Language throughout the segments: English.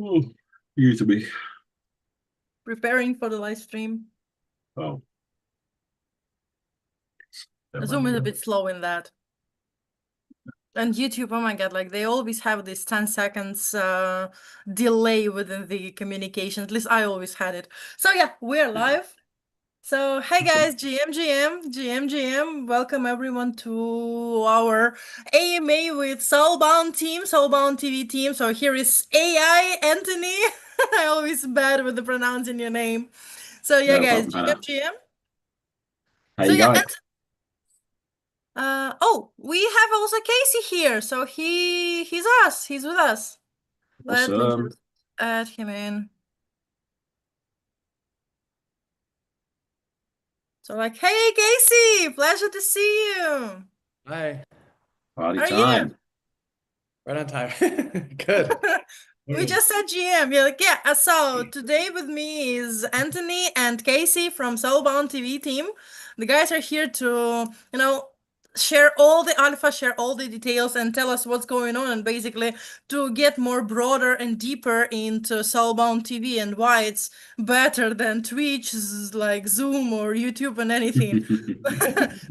Oh, you to be. Preparing for the live stream. Oh, don't mind Zoom me is a then. bit slow in that. And YouTube, oh my God, like they always have this 10 seconds delay within the communication. At least I always had it. So yeah, we're live. So hey Awesome. guys, GM, welcome everyone to our AMA with Soulbound team, Soulbound TV team. So here is AI Anthony. I always bad with the pronouncing your name. So yeah, No guys, problem, GM, Hannah. GM. How So you yeah, going? oh, we have also Casey here. So he's us. He's with us. Let me Awesome. just add him in. So like, hey Casey, pleasure to see you. Hi, Party How are you? time. right on time. Good. We Morning. just said GM. You're like, yeah. So today with me is Anthony and Casey from Soulbound TV team. The guys are here to, share all the alpha, share all the details, and tell us what's going on, and basically to get more broader and deeper into Soulbound TV and why it's better than Twitch, like Zoom or YouTube and anything.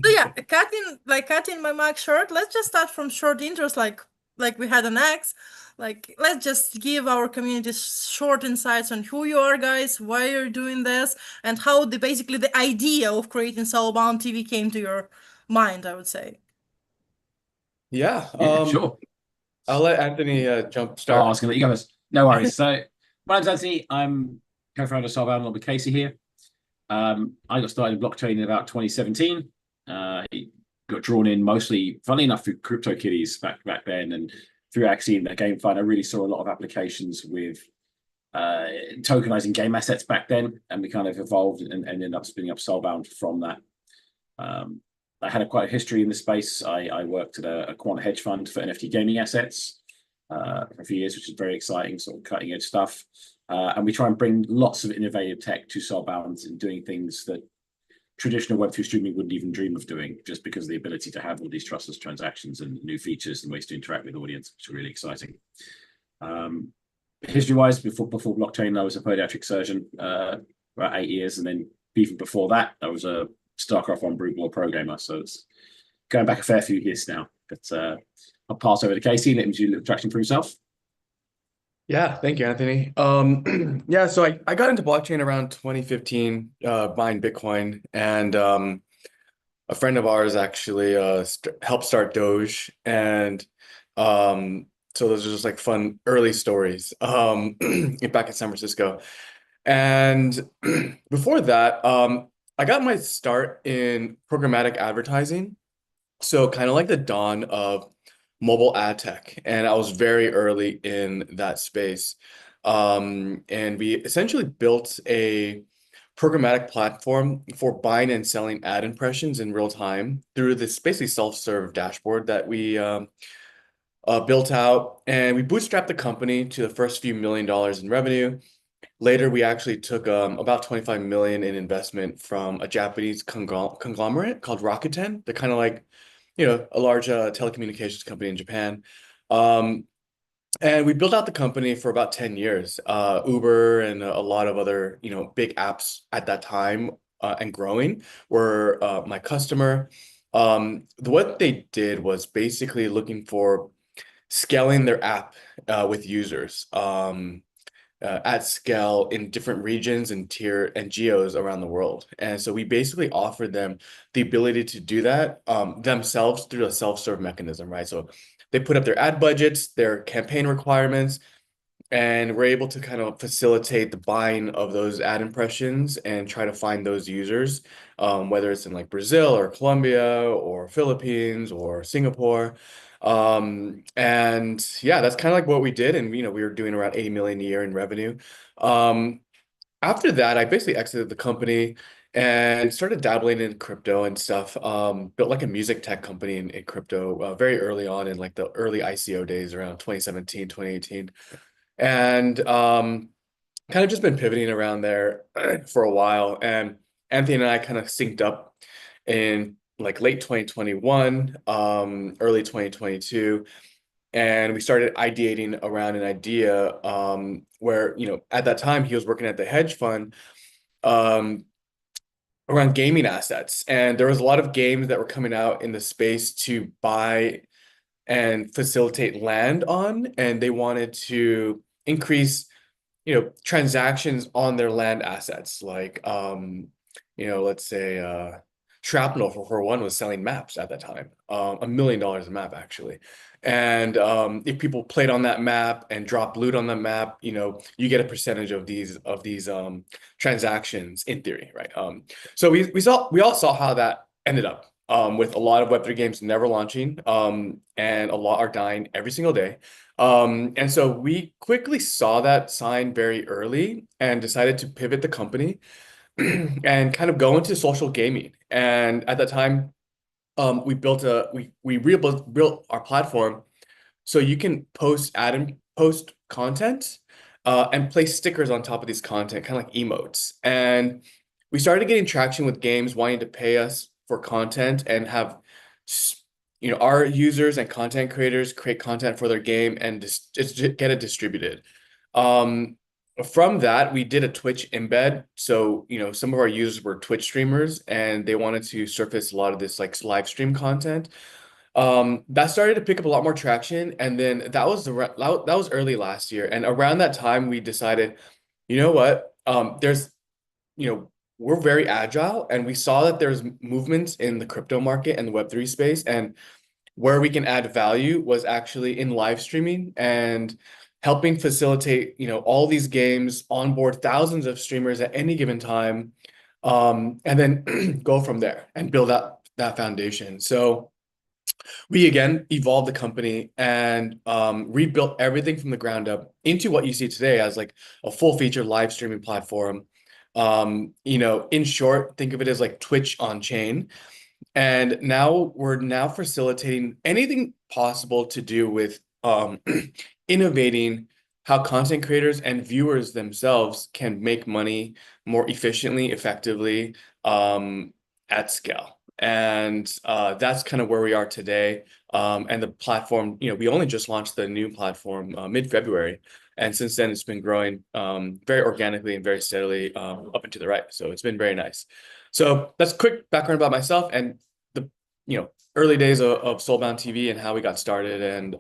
So yeah, cutting my mic short. Let's just start from short intros, like we had an X. Like, let's just give our community short insights on who you are, guys, why you're doing this, and how basically the idea of creating Soulbound TV came to your mind, I would say. Yeah, Yeah, sure. I'll let Anthony jump Oh, I start. was going to let you go first. No worries. So, my name's Anthony. I'm co-founder of Soulbound along with Casey here. I got started in blockchain in about 2017. It got drawn in mostly, funnily enough, through CryptoKitties back then, and through actually in that game fund, I really saw a lot of applications with tokenizing game assets back then, and we kind of evolved and ended up spinning up Soulbound from that. Um, I had quite a history in the space. I worked at a quant hedge fund for NFT gaming assets for a few years, which is very exciting, sort of cutting edge stuff. And we try and bring lots of innovative tech to Soulbound and doing things that traditional Web3 streaming wouldn't even dream of doing, just because of the ability to have all these trustless transactions and new features and ways to interact with the audience, which are really exciting. Um, History-wise, before blockchain, I was a podiatric surgeon about 8 years, and then even before that, I was a StarCraft 1 Brood War pro gamer. So it's going back a fair few years now. But I'll pass over to Casey and let him do a little introduction for himself. Yeah, thank you, Anthony. Yeah, so I got into blockchain around 2015, buying Bitcoin, and a friend of ours actually st helped start Doge, and so those are just like fun early stories back in San Francisco. And before that, I got my start in programmatic advertising. So kind of like the dawn of mobile ad tech, and I was very early in that space. And we essentially built a programmatic platform for buying and selling ad impressions in real time through this basically self-serve dashboard that we built out. And we bootstrapped the company to the first few $1 million in revenue. Later, we actually took about 25 million in investment from a Japanese conglomerate called Rakuten. They're kind of like, a large telecommunications company in Japan. Um, and we built out the company for about 10 years. Uber and a lot of other, big apps at that time and growing were my customer. What they did was basically looking for scaling their app with users. At scale in different regions and tier and geos around the world. And so we basically offered them the ability to do that themselves through a self-serve mechanism, right? So they put up their ad budgets, their campaign requirements, and we're able to kind of facilitate the buying of those ad impressions and try to find those users, whether it's in like Brazil or Colombia or Philippines or Singapore. And yeah, that's kind of like what we did. And, we were doing around 80 million a year in revenue. Um, After that, I basically exited the company and started dabbling in crypto and stuff. Built like a music tech company in crypto very early on in like the early ICO days around 2017, 2018. And kind of just been pivoting around there for a while. And Anthony and I kind of synced up in like late 2021, early 2022. and we started ideating around an idea where, at that time he was working at the hedge fund um, around gaming assets. And there was a lot of games that were coming out in the space to buy and facilitate land on, and they wanted to increase, transactions on their land assets. Like, let's say Shrapnel for one was selling maps at that time, $1 million a map actually. And if people played on that map and dropped loot on the map, you get a percentage of these transactions in theory, right? So we all saw how that ended up, with a lot of Web3 games never launching, and a lot are dying every single day. And so we quickly saw that sign very early and decided to pivot the company and kind of go into social gaming. And at that time, we built our platform so you can post content and place stickers on top of these content, kind of like emotes. And we started getting traction with games wanting to pay us for content and have our users and content creators create content for their game and just get it distributed. From that, we did a Twitch embed. So, some of our users were Twitch streamers and they wanted to surface a lot of this like live stream content. That started to pick up a lot more traction. And then that was early last year. And around that time, we decided, you know what, we're very agile, and we saw that there's movements in the crypto market and the Web3 space. And where we can add value was actually in live streaming and helping facilitate, all these games, onboard thousands of streamers at any given time, and then go from there and build up that foundation. So we again evolved the company and rebuilt everything from the ground up into what you see today as like a full feature live streaming platform. In short, think of it as like Twitch on chain. And now we're facilitating anything possible to do with innovating how content creators and viewers themselves can make money more efficiently, effectively, at scale. And that's kind of where we are today. And the platform, we only just launched the new platform mid-February. And since then, it's been growing very organically and very steadily up and to the right. So it's been very nice. So that's a quick background about myself and the early days of Soulbound TV and how we got started. And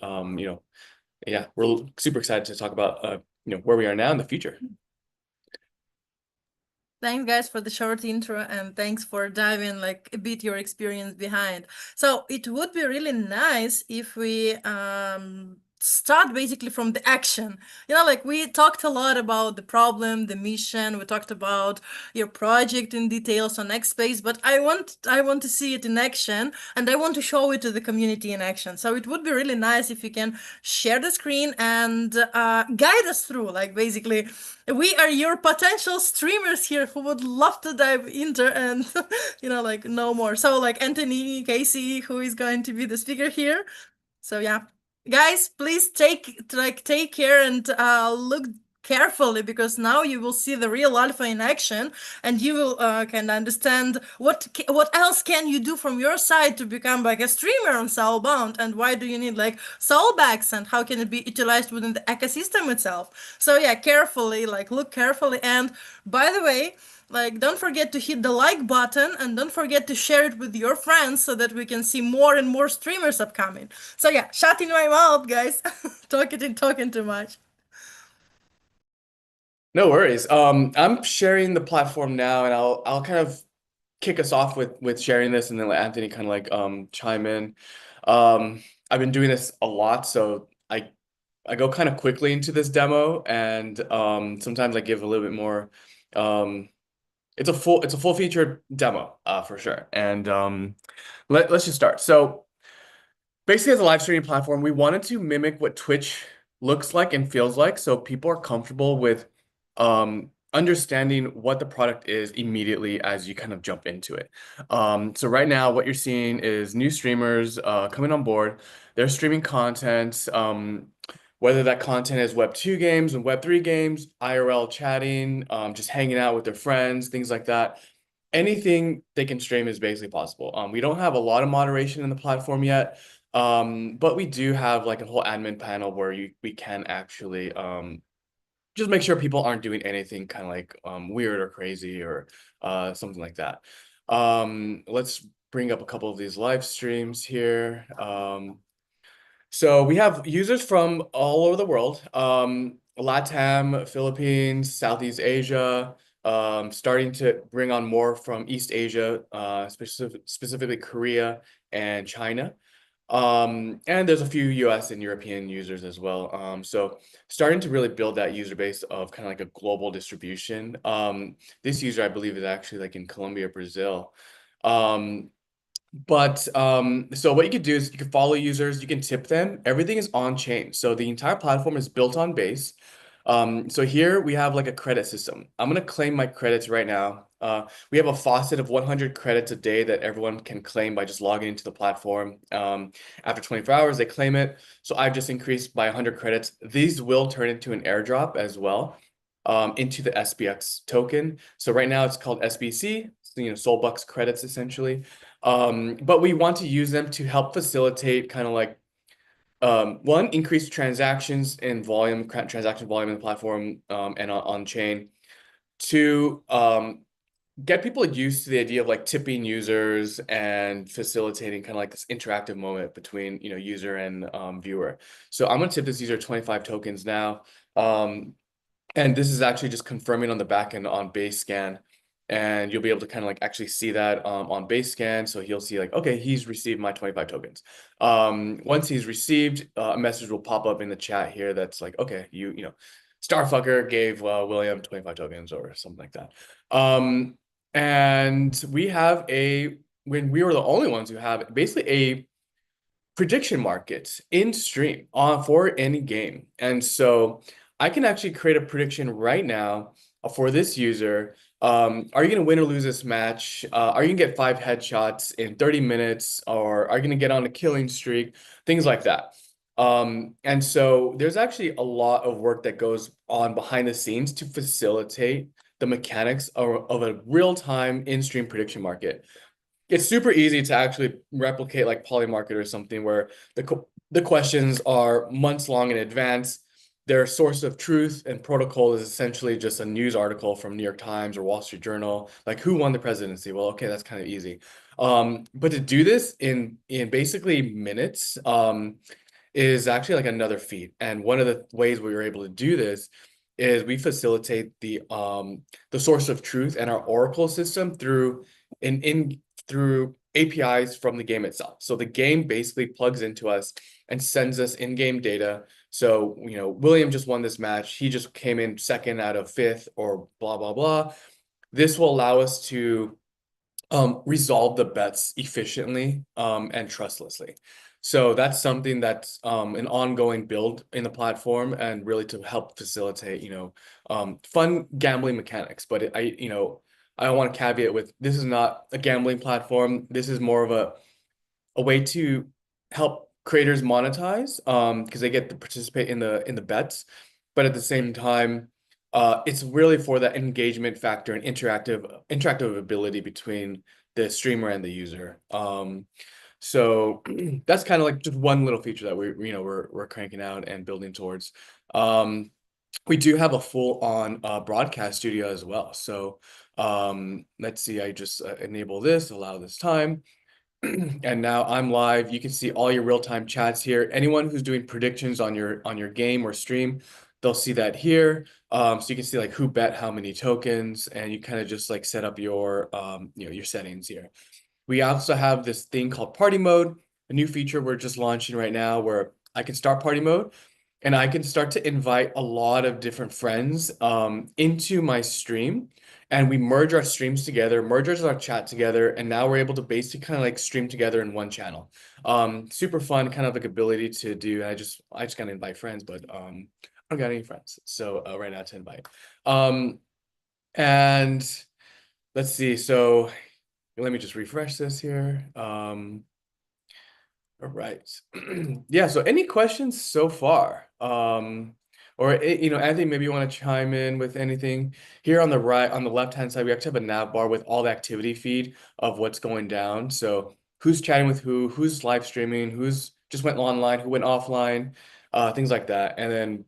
yeah, we're super excited to talk about where we are now in the future. Thanks, guys, for the short intro, and thanks for diving like a bit your experience behind. So it would be really nice if we start basically from the action. Like we talked a lot about the problem, the mission. We talked about your project in details on X Space, but I want to see it in action, and I want to show it to the community in action. So it would be really nice if you can share the screen and guide us through. Like basically, we are your potential streamers here who would love to dive into and like know more. So like Anthony, Casey, who is going to be the speaker here. So yeah, guys, please take care and look carefully, because now you will see the real alpha in action, and you will can understand what else can you do from your side to become like a streamer on Soulbound, and why do you need like soulbacks, and how can it be utilized within the ecosystem itself. So yeah, carefully, like look carefully, and by the way, like don't forget to hit the like button, and don't forget to share it with your friends so that we can see more and more streamers upcoming. So yeah, shutting my mouth, guys. talking too much. No worries. I'm sharing the platform now, and I'll kind of kick us off with sharing this, and then let Anthony kind of like chime in. I've been doing this a lot, so I go kind of quickly into this demo, and sometimes I give a little bit more. It's a full featured demo for sure. And let's just start. So basically, as a live streaming platform, we wanted to mimic what Twitch looks like and feels like, so people are comfortable with understanding what the product is immediately as you kind of jump into it. So right now, what you're seeing is new streamers coming on board. They're streaming content, whether that content is Web2 games and Web3 games, IRL chatting, just hanging out with their friends, things like that. Anything they can stream is basically possible. We don't have a lot of moderation in the platform yet. But we do have like a whole admin panel where we can actually just make sure people aren't doing anything kind of like weird or crazy or something like that. Let's bring up a couple of these live streams here. So we have users from all over the world, LATAM, Philippines, Southeast Asia, starting to bring on more from East Asia, specifically Korea and China. And there's a few US and European users as well. So starting to really build that user base of kind of like a global distribution. This user, I believe, is actually like in Colombia, Brazil. So what you could do is you can follow users, you can tip them. Everything is on chain. So the entire platform is built on Base. So here we have like a credit system. I'm going to claim my credits right now. We have a faucet of 100 credits a day that everyone can claim by just logging into the platform. After 24 hours, they claim it. So I've just increased by 100 credits. These will turn into an airdrop as well, into the SBX token. So right now it's called SBC, so, Soulbucks credits essentially. But we want to use them to help facilitate kind of like one, increase transactions and volume, transaction volume in the platform and on chain. Two, get people used to the idea of like tipping users and facilitating kind of like this interactive moment between user and viewer. So I'm gonna tip this user 25 tokens now. And this is actually just confirming on the back end on base scan. And you'll be able to kind of like actually see that on base scan. So he'll see like, okay, he's received my 25 tokens. Once he's received, a message will pop up in the chat here that's like, okay, Starfucker gave William 25 tokens or something like that. And we have when we were the only ones who have basically a prediction market in stream for any game. And so I can actually create a prediction right now for this user. Are you going to win or lose this match? Are you going to get 5 headshots in 30 minutes? Or are you going to get on a killing streak? Things like that. And so there's actually a lot of work that goes on behind the scenes to facilitate the mechanics of a real-time in-stream prediction market. It's super easy to actually replicate like Polymarket or something where the questions are months long in advance. Their source of truth and protocol is essentially just a news article from New York Times or Wall Street Journal, like who won the presidency? Well, okay, that's kind of easy. But to do this in basically minutes is actually like another feat. And one of the ways we were able to do this is we facilitate the source of truth and our Oracle system through APIs from the game itself. So the game basically plugs into us and sends us in-game data. So, William just won this match. He just came in 2nd out of 5th or blah, blah, blah. This will allow us to resolve the bets efficiently and trustlessly. So that's something that's an ongoing build in the platform and really to help facilitate, fun gambling mechanics. But I want to caveat with this is not a gambling platform. This is more of a way to help creators monetize because they get to participate in the bets. But at the same time, it's really for that engagement factor and interactive ability between the streamer and the user. So that's kind of like just one little feature that we're cranking out and building towards. We do have a full-on broadcast studio as well. So let's see, I just enable this, allow this time. And now I'm live. You can see all your real-time chats here. Anyone who's doing predictions on your game or stream, they'll see that here. So you can see like who bet how many tokens, and you kind of just like set up your your settings here. We also have this thing called party mode, a new feature we're just launching right now where I can start party mode and I can start to invite a lot of different friends into my stream. And we merge our streams together, merge our chat together, and now we're able to basically kind of like stream together in one channel. Super fun kind of like ability to do. I just gotta invite friends, but I don't got any friends. So right now to invite. And let's see. So let me just refresh this here. All right. Yeah, so any questions so far? Or Anthony, maybe you want to chime in with anything. Here on the right, on the left-hand side, we actually have a nav bar with all the activity feed of what's going down. So who's chatting with who's live streaming, who's just went online, who went offline, things like that. And then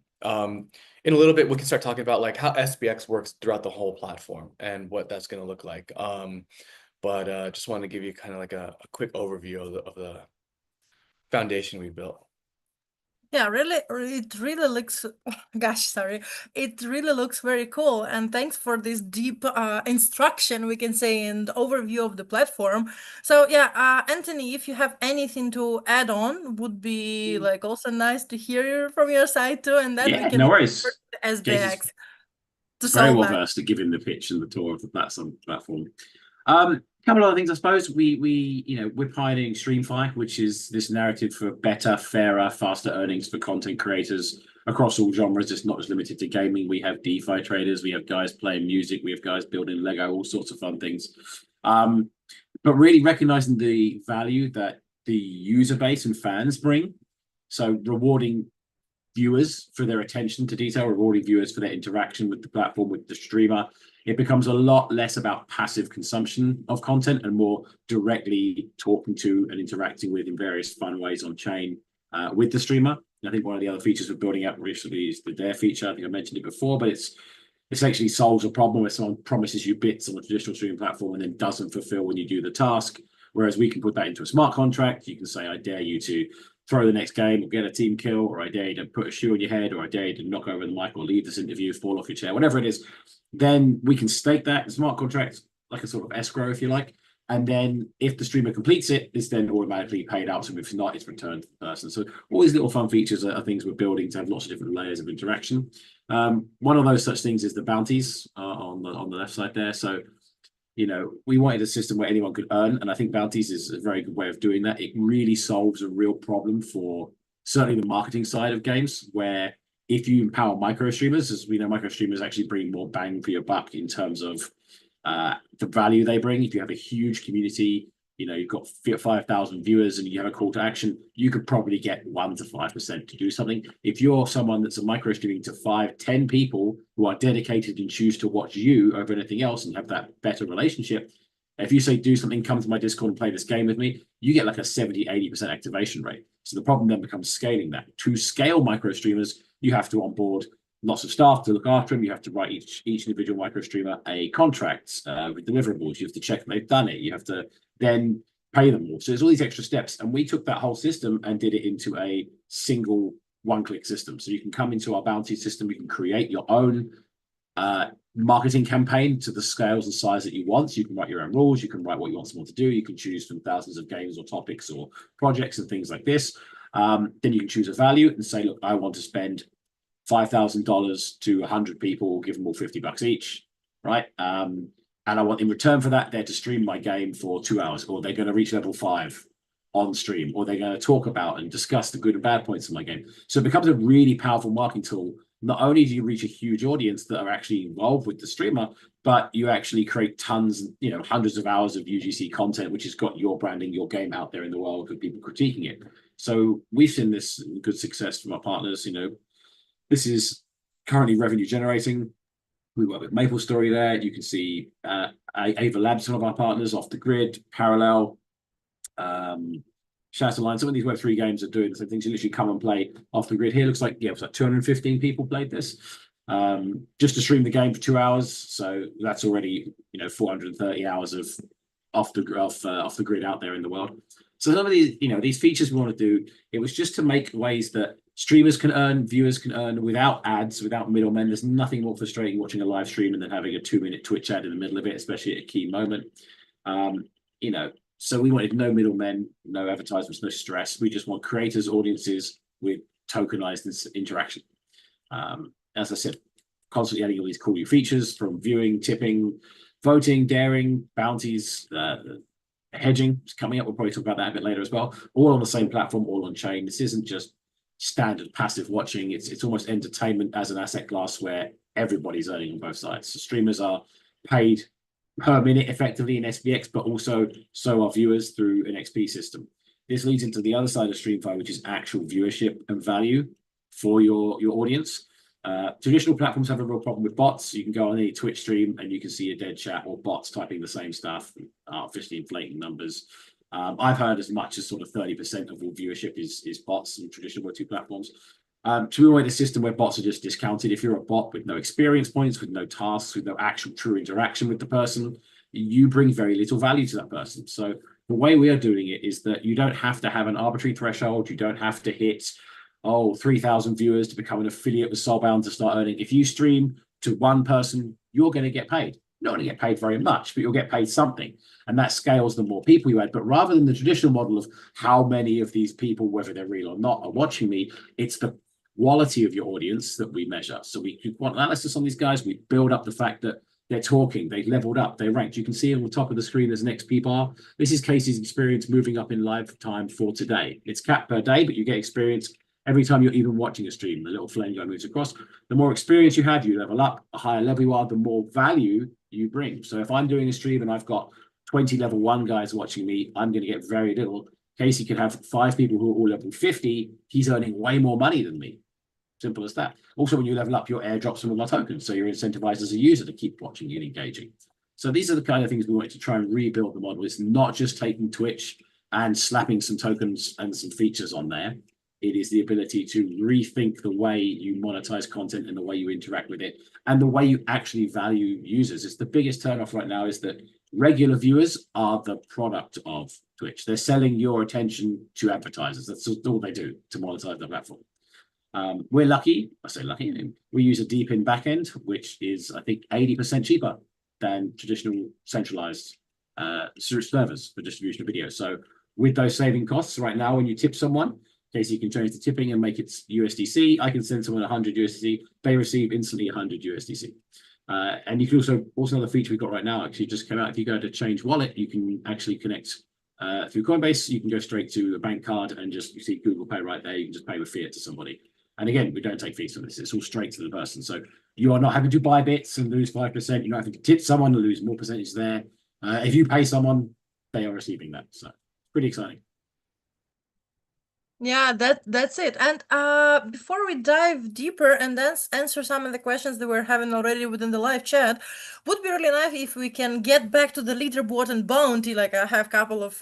in a little bit, we can start talking about like how SBX works throughout the whole platform and what that's going to look like. But just wanted to give you kind of like a quick overview of the foundation we built. Yeah, really, it really looks, gosh, sorry, it really looks very cool. And thanks for this deep instruction, we can say, and overview of the platform. So yeah, Anthony, if you have anything to add on, would be like also nice to hear from your side too, and then we Yeah, can no worries. SBX to Very well Soulbound. versed at giving the pitch and the tour of the platform. Couple of other things, I suppose. We're pioneering StreamFi, which is this narrative for better, fairer, faster earnings for content creators across all genres. It's not just limited to gaming. We have DeFi traders, we have guys playing music, we have guys building Lego, all sorts of fun things. But really recognizing the value that the user base and fans bring. So rewarding viewers for their attention to detail, rewarding viewers for their interaction with the platform, with the streamer. It becomes a lot less about passive consumption of content and more directly talking to and interacting with in various fun ways on chain with the streamer. And I think one of the other features we're building out recently is the Dare feature. I think I mentioned it before, but it's essentially solves a problem where someone promises you bits on a traditional streaming platform and then doesn't fulfill when you do the task. Whereas we can put that into a smart contract. You can say, I dare you to throw the next game or get a team kill, or I dare you to put a shoe on your head, or I dare you to knock over the mic or leave this interview, fall off your chair, whatever it is. Then we can stake that in smart contract, like a sort of escrow, if you like. And then if the streamer completes it, it's then automatically paid out. So if not, it's returned to the person. So all these little fun features are things we're building to have lots of different layers of interaction. One of those such things is the bounties on the left side there. So, we wanted a system where anyone could earn, and I think bounties is a very good way of doing that. It really solves a real problem for certainly the marketing side of games, where if you empower micro streamers, as we know, micro streamers actually bring more bang for your buck in terms of the value they bring. If you have a huge community, you've got 5,000 viewers and you have a call to action, you could probably get 1 to 5% to do something. If you're someone that's a micro streaming to 5, 10 people who are dedicated and choose to watch you over anything else and have that better relationship, if you say, do something, come to my Discord and play this game with me, you get like a 70, 80% activation rate. So the problem then becomes scaling that. To scale micro streamers, you have to onboard lots of staff to look after them. You have to write each individual micro streamer a contract with deliverables. You have to check that they've done it. You have to then pay them more. So there's all these extra steps. And we took that whole system and did it into a single one-click system. So you can come into our bounty system. You can create your own marketing campaign to the scales and size that you want. So you can write your own rules. You can write what you want someone to do. You can choose from thousands of games or topics or projects and things like this. Then you can choose a value and say, look, I want to spend $5,000 to 100 people, give them all $50 each, right? And I want in return for that, they're to stream my game for 2 hours, or they're going to reach level 5 on stream, or they're going to talk about and discuss the good and bad points of my game. So it becomes a really powerful marketing tool. Not only do you reach a huge audience that are actually involved with the streamer, but you actually create tons, hundreds of hours of UGC content, which has got your branding, your game out there in the world with people critiquing it. So we've seen this good success from our partners. This is currently revenue generating. We work with MapleStory there. You can see Ava Labs, one of our partners, Off the Grid, Parallel, Shatterline. Some of these Web3 games are doing the same things. You literally come and play Off the Grid. Here looks like, it was like 215 people played this just to stream the game for 2 hours. So that's already 430 hours of off the grid out there in the world. So some of these these features we want to do, it was just to make ways that streamers can earn, viewers can earn without ads, without middlemen. There's nothing more frustrating watching a live stream and then having a 2-minute Twitch ad in the middle of it, especially at a key moment. So we wanted no middlemen, no advertisements, no stress. We just want creators, audiences with tokenized interaction. As I said, constantly adding all these cool new features from viewing, tipping, voting, daring, bounties, hedging is coming up. We'll probably talk about that a bit later as well. All on the same platform, all on chain. This isn't just standard passive watching. It's almost entertainment as an asset class where everybody's earning on both sides. So streamers are paid per minute effectively in SBX, but also so are viewers through an XP system. This leads into the other side of StreamFi, which is actual viewership and value for your audience. Traditional platforms have a real problem with bots. You can go on any Twitch stream and you can see a dead chat or bots typing the same stuff, artificially inflating numbers. I've heard as much as sort of 30% of all viewership is bots and traditional Web2 platforms. So we want a system where bots are just discounted. If you're a bot with no experience points, with no tasks, with no actual true interaction with the person, you bring very little value to that person. So the way we are doing it is that you don't have to have an arbitrary threshold. You don't have to hit, 3,000 viewers to become an affiliate with Soulbound to start earning. If you stream to one person, you're going to get paid. You're not going to get paid very much, but you'll get paid something. And that scales the more people you add. But rather than the traditional model of how many of these people, whether they're real or not, are watching me, it's the quality of your audience that we measure. So we do quant analysis on these guys. We build up the fact that they're talking, they've leveled up, they're ranked. You can see on the top of the screen there's an XP bar. This is Casey's experience moving up in live time for today. It's capped per day, but you get experience every time you're even watching a stream. The little flame guy moves across. The more experience you have, you level up. A higher level you are, the more value you bring. So if I'm doing a stream and I've got 20 level 1 guys watching me, I'm going to get very little. Casey could have 5 people who are all level 50. He's earning way more money than me. Simple as that. Also, when you level up, your airdrops some of our tokens. So you're incentivized as a user to keep watching and engaging. So these are the kind of things we wanted to try and rebuild the model. It's not just taking Twitch and slapping some tokens and some features on there. It is the ability to rethink the way you monetize content and the way you interact with it and the way you actually value users. It's the biggest turnoff right now is that regular viewers are the product of Twitch. They're selling your attention to advertisers. That's all they do to monetize the platform. We're lucky, I say lucky, we use a deep in backend, which is, I think, 80% cheaper than traditional centralized servers for distribution of video. So with those saving costs right now, when you tip someone, Casey, you can change the tipping and make it USDC. I can send someone 100 USDC. They receive instantly 100 USDC. And you can also another feature we've got right now actually just came out. If you go to change wallet, you can actually connect through Coinbase. You can go straight to a bank card and you see Google Pay right there. You can just pay with fiat to somebody. And again, we don't take fees for this. It's all straight to the person. So you are not having to buy bits and lose 5%. You're not having to tip someone to lose more percentage there. If you pay someone, they are receiving that. So pretty exciting. Yeah, that's it. And before we dive deeper and then answer some of the questions that we're having already within the live chat, would be really nice if we can get back to the leaderboard and bounty. Like I have a couple of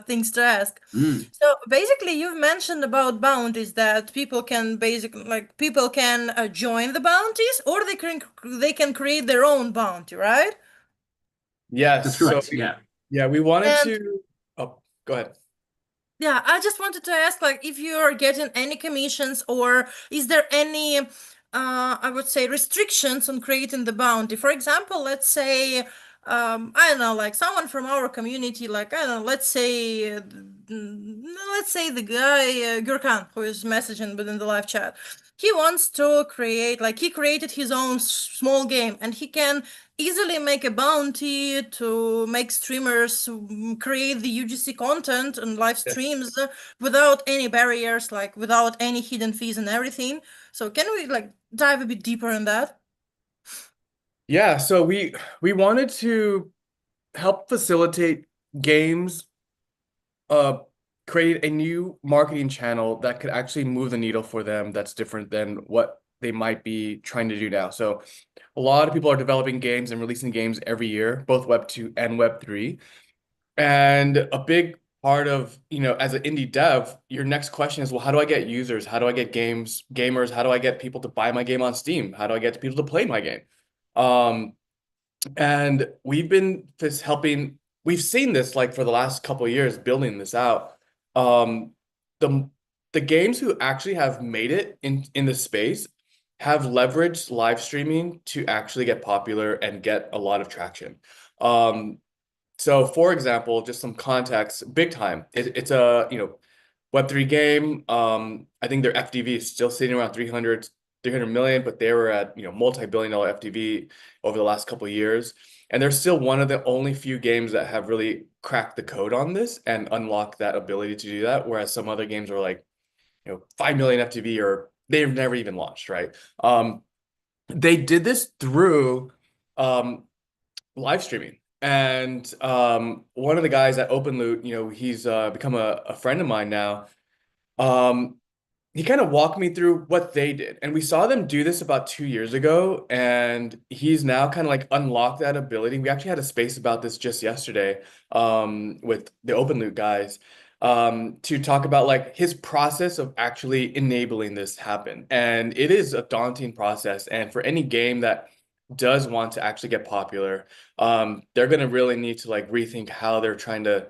things to ask. So basically, you've mentioned about bounties that people can join the bounties, or they can create their own bounty, right? Yes. That's correct. So yeah, we wanted to. Oh, go ahead. Yeah, I just wanted to ask, like, if you're getting any commissions, or is there any, I would say, restrictions on creating the bounty? For example, let's say, I don't know, like someone from our community, like, I don't know, let's say the guy, Gurkan, who is messaging within the live chat. He wants to create, like, he created his own small game, and he can easily make a bounty to make streamers create the UGC content and live streams without any barriers, like without any hidden fees and everything. So can we like dive a bit deeper in that? Yeah, so we wanted to help facilitate games create a new marketing channel that could actually move the needle for them that's different than what they might be trying to do now. So a lot of people are developing games and releasing games every year, both Web 2 and Web 3. And a big part of, as an indie dev, your next question is, well, how do I get users? How do I get gamers? How do I get people to buy my game on Steam? How do I get people to play my game? And we've been just helping, we've seen this like for the last couple of years, building this out. The games who actually have made it in the space have leveraged live streaming to actually get popular and get a lot of traction. So for example, just some context, Big Time, it's a Web3 game. I think their FDV is still sitting around 300 million, but they were at multi-billion-dollar FDV over the last couple of years. And they're still one of the only few games that have really cracked the code on this and unlocked that ability to do that, whereas some other games are like 5 million FTV or they've never even launched, right? They did this through live streaming. And one of the guys at OpenLoot, he's become a friend of mine now. he kind of walked me through what they did. And we saw them do this about 2 years ago. And he's now kind of like unlocked that ability. We actually had a space about this just yesterday with the Open Loop guys to talk about like his process of actually enabling this to happen. And it is a daunting process. And for any game that does want to actually get popular, they're going to really need to like rethink how they're trying to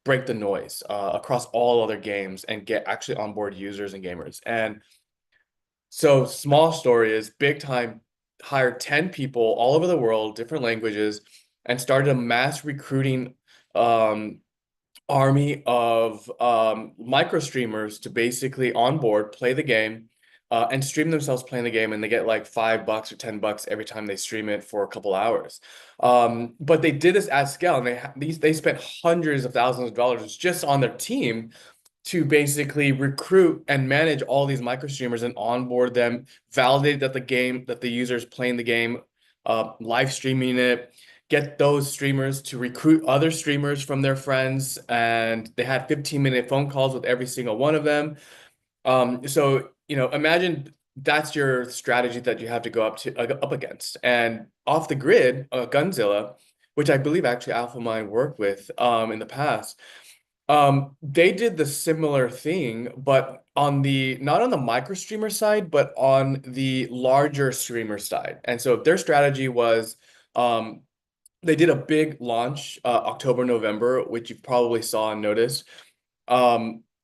break the noise across all other games and get actually onboard users and gamers. And so small story is Big Time hired 10 people all over the world, different languages, and started a mass recruiting army of micro streamers to basically onboard, play the game, and stream themselves playing the game, and they get like $5 or $10 every time they stream it for a couple hours. But they did this at scale, and they spent hundreds of thousands of dollars just on their team to basically recruit and manage all these micro streamers and onboard them, validate that the user is playing the game, live streaming it, get those streamers to recruit other streamers from their friends, and they had 15-minute phone calls with every single one of them. So imagine that's your strategy that you have to go up against. And off the grid, Gunzilla, which I believe actually AlphaMind worked with in the past, they did the similar thing, but not on the micro streamer side, but on the larger streamer side. And so their strategy was they did a big launch October, November, which you probably saw and noticed.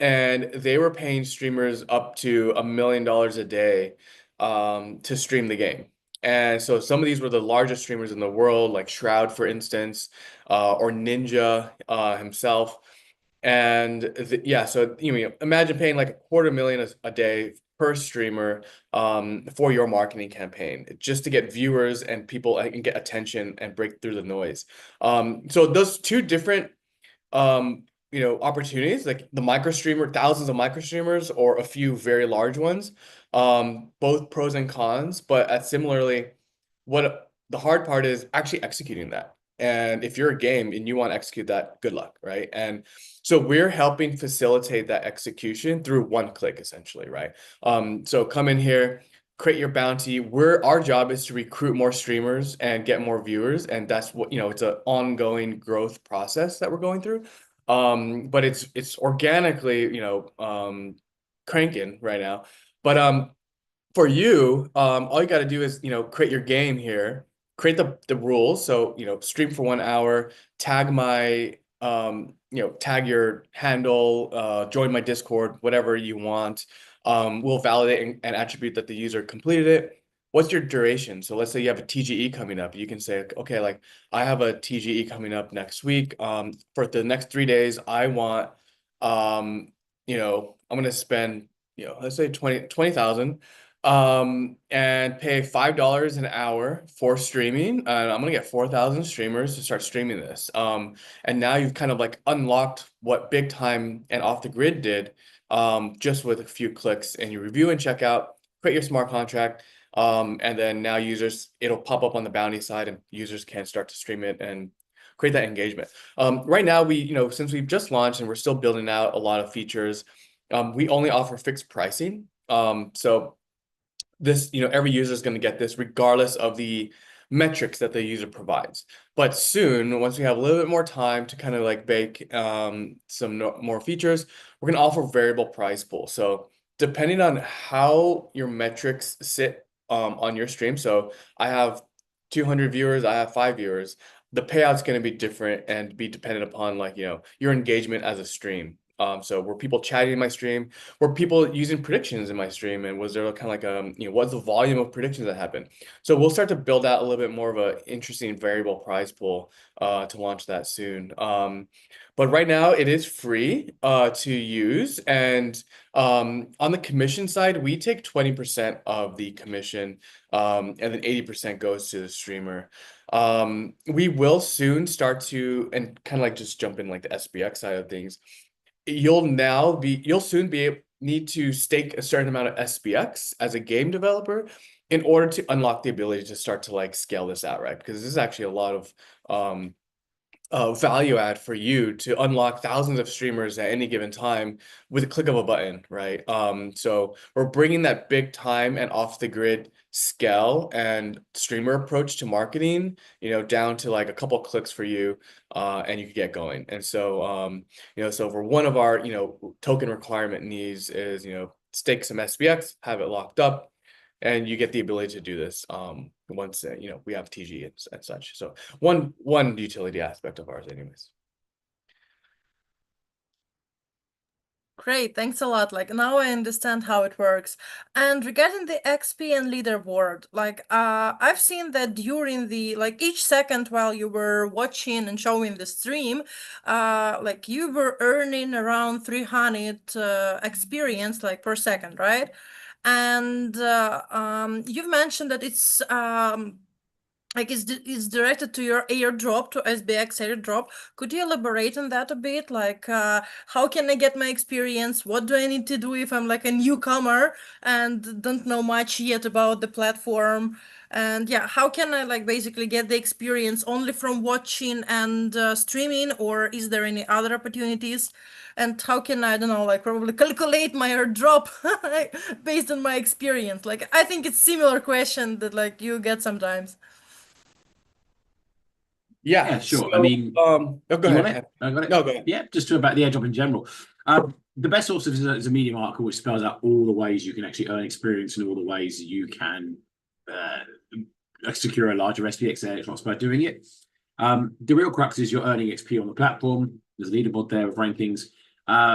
And they were paying streamers up to $1 million a day to stream the game. And so some of these were the largest streamers in the world, like Shroud, for instance, or Ninja himself. And yeah, so imagine paying like $250,000 a day per streamer for your marketing campaign, just to get viewers and people and get attention and break through the noise. So those two different opportunities, like the micro streamer, thousands of micro streamers or a few very large ones, both pros and cons, but similarly, what the hard part is actually executing that. And if you're a game and you want to execute that, good luck, right? And so we're helping facilitate that execution through one click, essentially, right? So come in here, create your bounty. Our job is to recruit more streamers and get more viewers, and that's what it's an ongoing growth process that we're going through. But it's organically cranking right now. But for you, all you got to do is create your game here, create the rules. So stream for 1 hour, tag my tag your handle, join my Discord, whatever you want. We'll validate and attribute that the user completed it. What's your duration? So let's say you have a TGE coming up. You can say, okay, like I have a TGE coming up next week. For the next 3 days, I want I'm gonna spend let's say 20,000 and pay $5 an hour for streaming, and I'm gonna get 4,000 streamers to start streaming this. And now you've kind of like unlocked what Big Time and Off the Grid did, just with a few clicks, and you review and check out, create your smart contract, and then now it'll pop up on the bounty side, and users can start to stream it and create that engagement. Right now, since we've just launched and we're still building out a lot of features, we only offer fixed pricing. So this, every user is going to get this regardless of the metrics that the user provides. But soon, once we have a little bit more time to kind of like bake some more features, we're going to offer variable price pool. So depending on how your metrics sit on your stream, so I have 200 viewers, I have 5 viewers, the payout's going to be different and be dependent upon like your engagement as a stream. So were people chatting in my stream? Were people using predictions in my stream? And was there kind of like what's the volume of predictions that happened? So we'll start to build out a little bit more of an interesting variable prize pool to launch that soon. But right now it is free to use, and on the commission side, we take 20% of the commission, and then 80% goes to the streamer. We will soon start to, and kind of like just jump in like the SBX side of things. You'll soon need to stake a certain amount of SBX as a game developer in order to unlock the ability to start to like scale this out, right? Because this is actually a lot of value add for you to unlock thousands of streamers at any given time with a click of a button, right? So we're bringing that big time and off the grid scale and streamer approach to marketing, down to like a couple clicks for you, and you can get going. And so, so for one of our, token requirement needs is, stake some SPX, have it locked up, and you get the ability to do this once we have TG and such. So one utility aspect of ours, anyways. Great, thanks a lot. Like now I understand how it works. And regarding the XP and leaderboard, like I've seen that during the each second while you were watching and showing the stream, like you were earning around 300 experience like per second, right? And you've mentioned that it's it's directed to your airdrop, to SBX airdrop. Could you elaborate on that a bit? Like, how can I get my experience? What do I need to do if I'm like a newcomer and don't know much yet about the platform? And yeah, how can I like basically get the experience only from watching and streaming, or is there any other opportunities? And how can I don't know, like probably calculate my airdrop based on my experience? Like, I think it's similar question that like you get sometimes. Yeah, sure. So, I mean, go you want ahead. it? I got it. No, go ahead. Yeah, just about the airdrop in general. The best source is a Medium article which spells out all the ways you can actually earn experience and all the ways you can secure a larger SPX airdrop by doing it. The real crux is you're earning XP on the platform. There's a leaderboard there with rankings.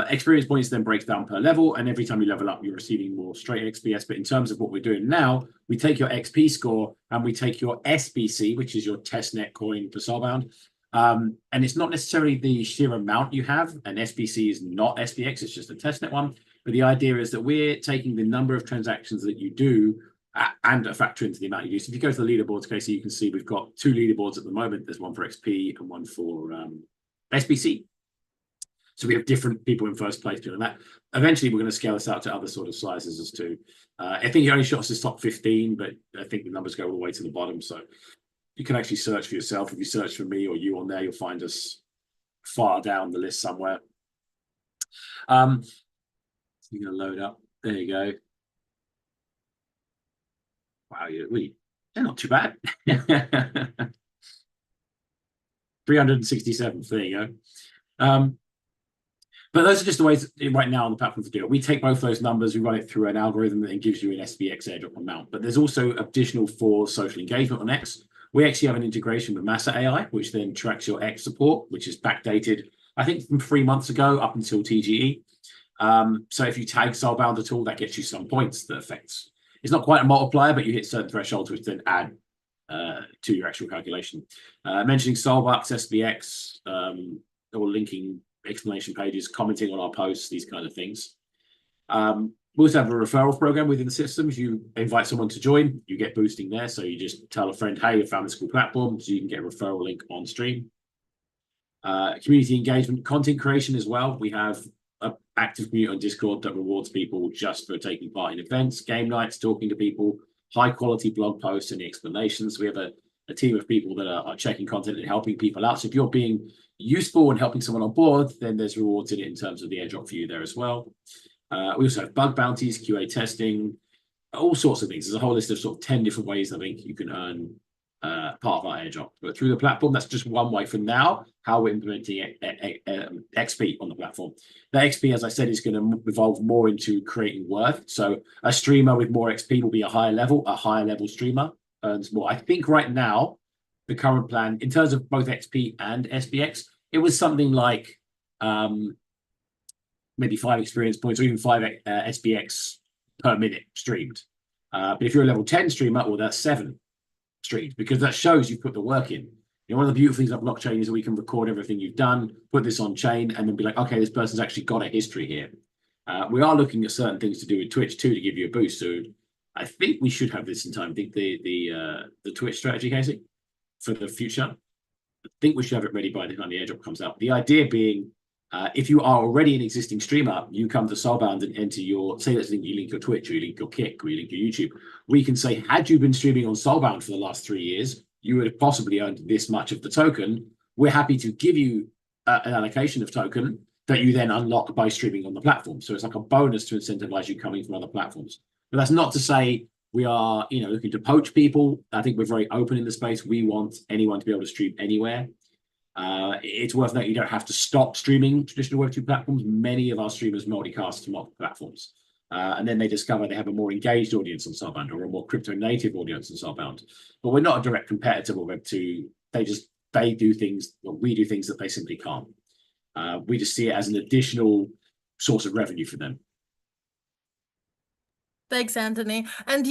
Experience points then breaks down per level, and every time you level up, you're receiving more straight XPS. But in terms of what we're doing now, we take your XP score and we take your SBC, which is your testnet coin for Soulbound. And it's not necessarily the sheer amount you have. An SBC is not SPX, it's just a testnet one. But the idea is that we're taking the number of transactions that you do and a factor into the amount you use. If you go to the leaderboards, Casey, you can see we've got 2 leaderboards at the moment. There's one for XP and one for SBC. So we have different people in first place doing that. Eventually, we're going to scale this out to other sort of sizes as too. I think he only shot us as top 15, but I think the numbers go all the way to the bottom. So you can actually search for yourself. If you search for me or you on there, you'll find us far down the list somewhere. You're going to load up. There you go. Wow, they're not too bad. 367. There you go. But those are just the ways right now on the platform to do it. We take both those numbers, we run it through an algorithm that then gives you an SPX airdrop amount. But there's also additional for social engagement on X. We actually have an integration with Massa AI, which then tracks your X support, which is backdated, I think, from 3 months ago up until TGE. So if you tag Soulbound at all, that gets you some points that affects. It's not quite a multiplier, but you hit certain thresholds which then add to your actual calculation. Mentioning Soulbox, SBX, or linking explanation pages, commenting on our posts, these kind of things. We also have a referral program within the systems. You invite someone to join, you get boosting there. So you just tell a friend, hey, you found this cool platform, so you can get a referral link on stream. Community engagement, content creation as well. We have an active community on Discord that rewards people just for taking part in events, game nights, talking to people, high quality blog posts and explanations. We have a team of people that are checking content and helping people out. So if you're being useful and helping someone on board, then there's rewards in it in terms of the airdrop for you there as well. We also have bug bounties, QA testing, all sorts of things. There's a whole list of sort of 10 different ways I think you can earn part of our airdrop. But through the platform, that's just one way for now, how we're implementing XP on the platform. The XP, as I said, is going to evolve more into creating worth. So a streamer with more XP will be a higher level streamer earns more. I think right now, the current plan, in terms of both XP and SPX, it was something like maybe 5 experience points or even 5 SPX per minute streamed. But if you're a level 10 streamer, well, that's 7 streamed, because that shows you've put the work in. One of the beautiful things about blockchain is that we can record everything you've done, put this on chain, and then be like, okay, this person's actually got a history here. We are looking at certain things to do with Twitch too to give you a boost. So I think we should have this in time. I think the Twitch strategy, Casey, for the future, I think we should have it ready by the time the airdrop comes out. The idea being, if you are already an existing streamer, you come to Soulbound and enter your, say let's you link your Twitch, or you link your Kick, or you link your YouTube. We can say, had you been streaming on Soulbound for the last 3 years, you would have possibly earned this much of the token. we're happy to give you an allocation of token that you then unlock by streaming on the platform. So it's like a bonus to incentivize you coming from other platforms. But that's not to say we are, looking to poach people. I think we're very open in the space. We want anyone to be able to stream anywhere. It's worth noting you don't have to stop streaming traditional Web2 platforms. Many of our streamers multicast to multiple platforms. And then they discover they have a more engaged audience on Soulbound or a more crypto native audience on Soulbound. But we're not a direct competitor with Web2. They do things, well, we do things that they simply can't. We just see it as an additional source of revenue for them. Thanks, Anthony. And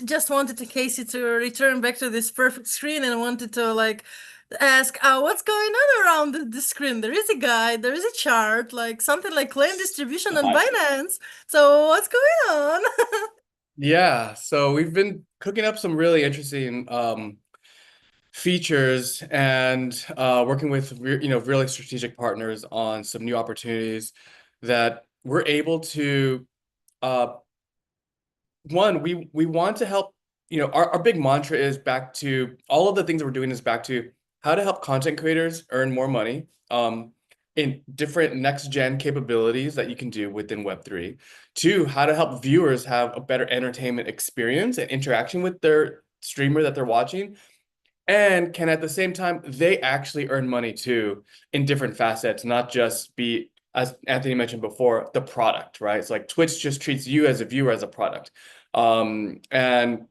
just wanted to Casey to return back to this perfect screen and wanted to ask what's going on around the screen. There is a guide, there is a chart, like something like claim distribution on Binance. So what's going on? Yeah, so we've been cooking up some really interesting features and working with really strategic partners on some new opportunities that we're able to one, we want to help, our big mantra is back to all of the things that we're doing is back to how to help content creators earn more money in different next gen capabilities that you can do within Web3. Two, how to help viewers have a better entertainment experience and interaction with their streamer that they're watching. And can at the same time, they actually earn money too in different facets, not just be, as Anthony mentioned before, the product, right? It's like Twitch just treats you as a viewer as a product. And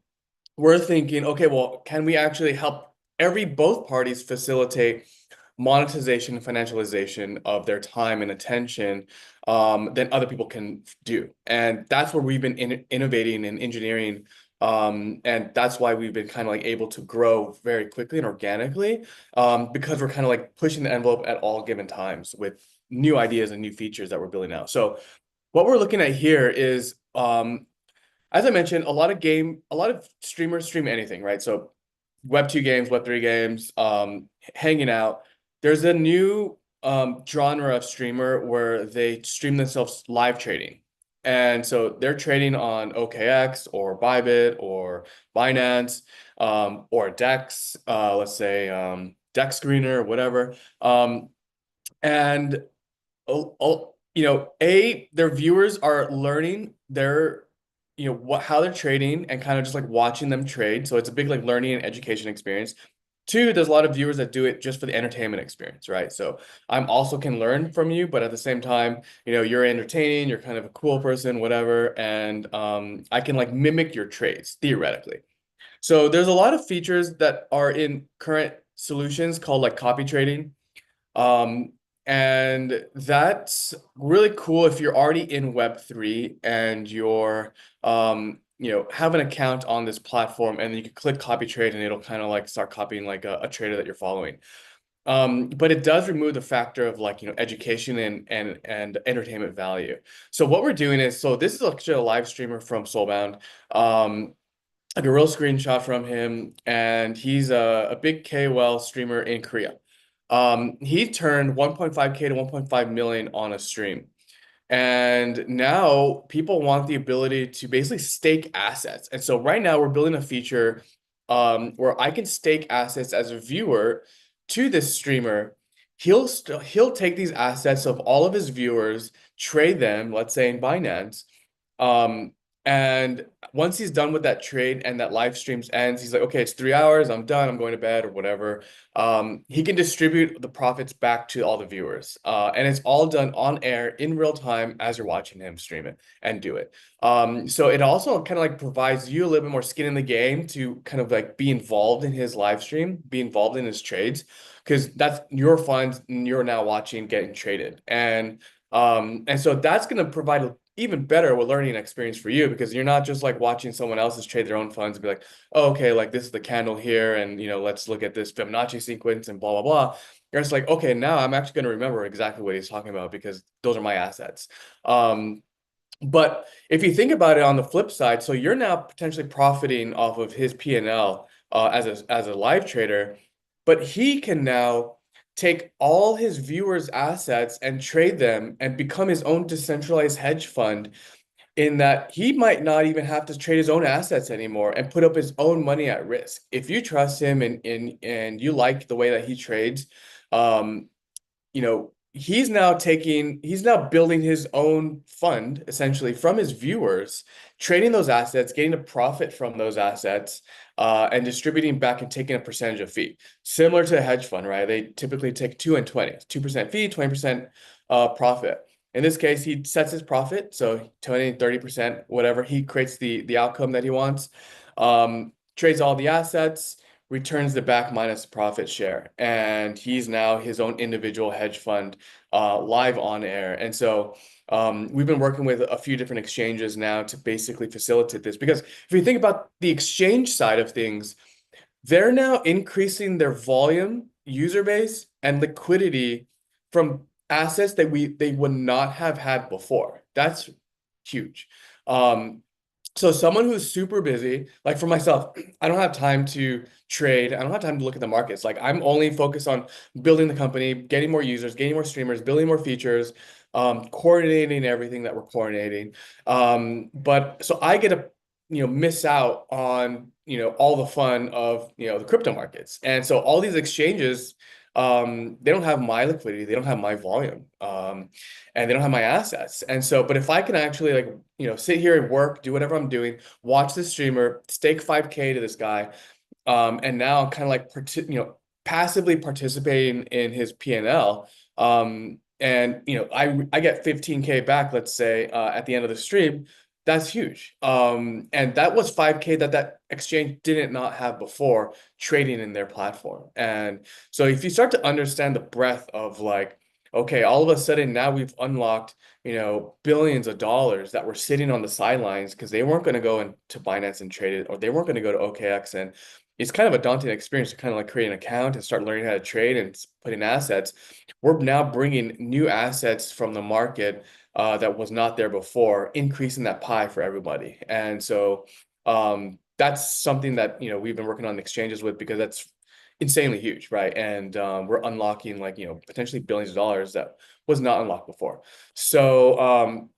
we're thinking, okay, well, can we actually help both parties facilitate monetization and financialization of their time and attention than other people can do? And that's where we've been innovating and engineering. And that's why we've been kind of able to grow very quickly and organically because we're kind of pushing the envelope at all given times with new ideas and new features that we're building out. So what we're looking at here is, as I mentioned, a lot of streamers stream anything, right? So Web2 games, Web3 games, hanging out. There's a new genre of streamer where they stream themselves live trading. And so they're trading on OKX or Bybit or Binance or Dex, let's say Dex Screener or whatever. And their viewers are learning how they're trading and kind of just watching them trade. So it's a big learning and education experience. Two, there's a lot of viewers that do it just for the entertainment experience, right? So I'm also can learn from you, but at the same time, you're entertaining, you're kind of a cool person, whatever, and I can mimic your trades theoretically. So there's a lot of features that are in current solutions called copy trading. And that's really cool if you're already in Web3 and you're have an account on this platform, and then you can click copy trade and it'll kind of start copying a trader that you're following. But it does remove the factor of education and entertainment value. So what we're doing is, this is actually a live streamer from Soulbound, a real screenshot from him, and he's a big KOL streamer in Korea. He turned 1.5K to 1.5 million on a stream. And now people want the ability to basically stake assets. And so right now we're building a feature where I can stake assets as a viewer to this streamer. He'll take these assets of all of his viewers, trade them, let's say in Binance. And once he's done with that trade and that live streams ends, he's like, okay, it's 3 hours, I'm done, I'm going to bed or whatever. He can distribute the profits back to all the viewers. And it's all done on air in real time as you're watching him stream it and do it. So it also kind of provides you a little bit more skin in the game to kind of be involved in his live stream, be involved in his trades, because that's your funds and you're now watching getting traded. And so that's going to provide a even better with learning experience for you, because you're not just watching someone else's trade their own funds and be like, oh, okay, this is the candle here, and let's look at this Fibonacci sequence and blah blah blah. You're just okay, now I'm actually going to remember exactly what he's talking about because those are my assets. But if you think about it on the flip side, so you're now potentially profiting off of his P&L as a live trader, but he can now take all his viewers' assets and trade them and become his own decentralized hedge fund, in that he might not even have to trade his own assets anymore and put up his own money at risk. If you trust him and you like the way that he trades, you know, he's now building his own fund essentially from his viewers, trading those assets, getting a profit from those assets, and distributing back and taking a percentage of fee. Similar to a hedge fund, right? They typically take 2 and 20, 2% fee, 20% profit. In this case, he sets his profit, so 20, 30%, whatever. He creates the outcome that he wants, trades all the assets, returns the back minus profit share. And he's now his own individual hedge fund live on air. And so we've been working with a few different exchanges now to basically facilitate this. Because if you think about the exchange side of things, they're now increasing their volume, user base, and liquidity from assets that they would not have had before. That's huge. So someone who's super busy, like for myself, I don't have time to trade. I don't have time to look at the markets. Like I'm only focused on building the company, getting more users, getting more streamers, building more features, coordinating everything that we're coordinating. But so I get to, miss out on, all the fun of, the crypto markets. And so all these exchanges, they don't have my liquidity, they don't have my volume, and they don't have my assets. And so, but if I can actually sit here and work, do whatever I'm doing, watch the streamer, stake 5K to this guy, and now I'm kind of like passively participating in his P&L, and I get 15K back, let's say, at the end of the stream. That's huge. And that was 5K that exchange did not have before trading in their platform. And so if you start to understand the breadth of okay, all of a sudden now we've unlocked, billions of dollars that were sitting on the sidelines because they weren't going to go into Binance and trade it, or they weren't going to go to OKX. And it's kind of a daunting experience to kind of create an account and start learning how to trade and put in assets. We're now bringing new assets from the market that was not there before, increasing that pie for everybody. And so that's something that we've been working on exchanges with, because that's insanely huge, right? And we're unlocking potentially billions of dollars that was not unlocked before. So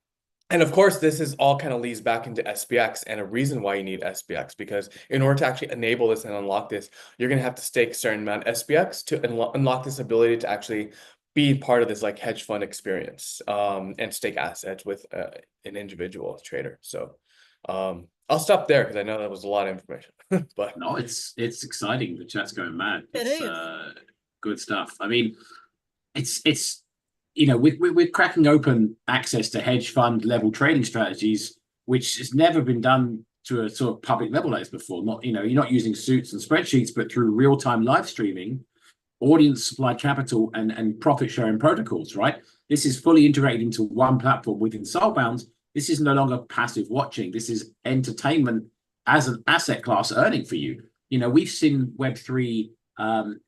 and of course, this is all kind of leads back into SPX, and a reason why you need SPX, because in order to actually enable this and unlock this, you're going to have to stake a certain amount of SPX to unlock this ability to actually be part of this hedge fund experience, and stake assets with an individual trader. So I'll stop there because I know that was a lot of information. But no, it's exciting. The chat's going mad. It's good stuff. I mean, it's we're cracking open access to hedge fund level trading strategies, which has never been done to a sort of public level like this before. Not you're not using suits and spreadsheets, but through real-time live streaming, audience supplied capital and profit sharing protocols, right? This is fully integrated into one platform within Soulbound. This is no longer passive watching. This is entertainment as an asset class earning for you. We've seen Web3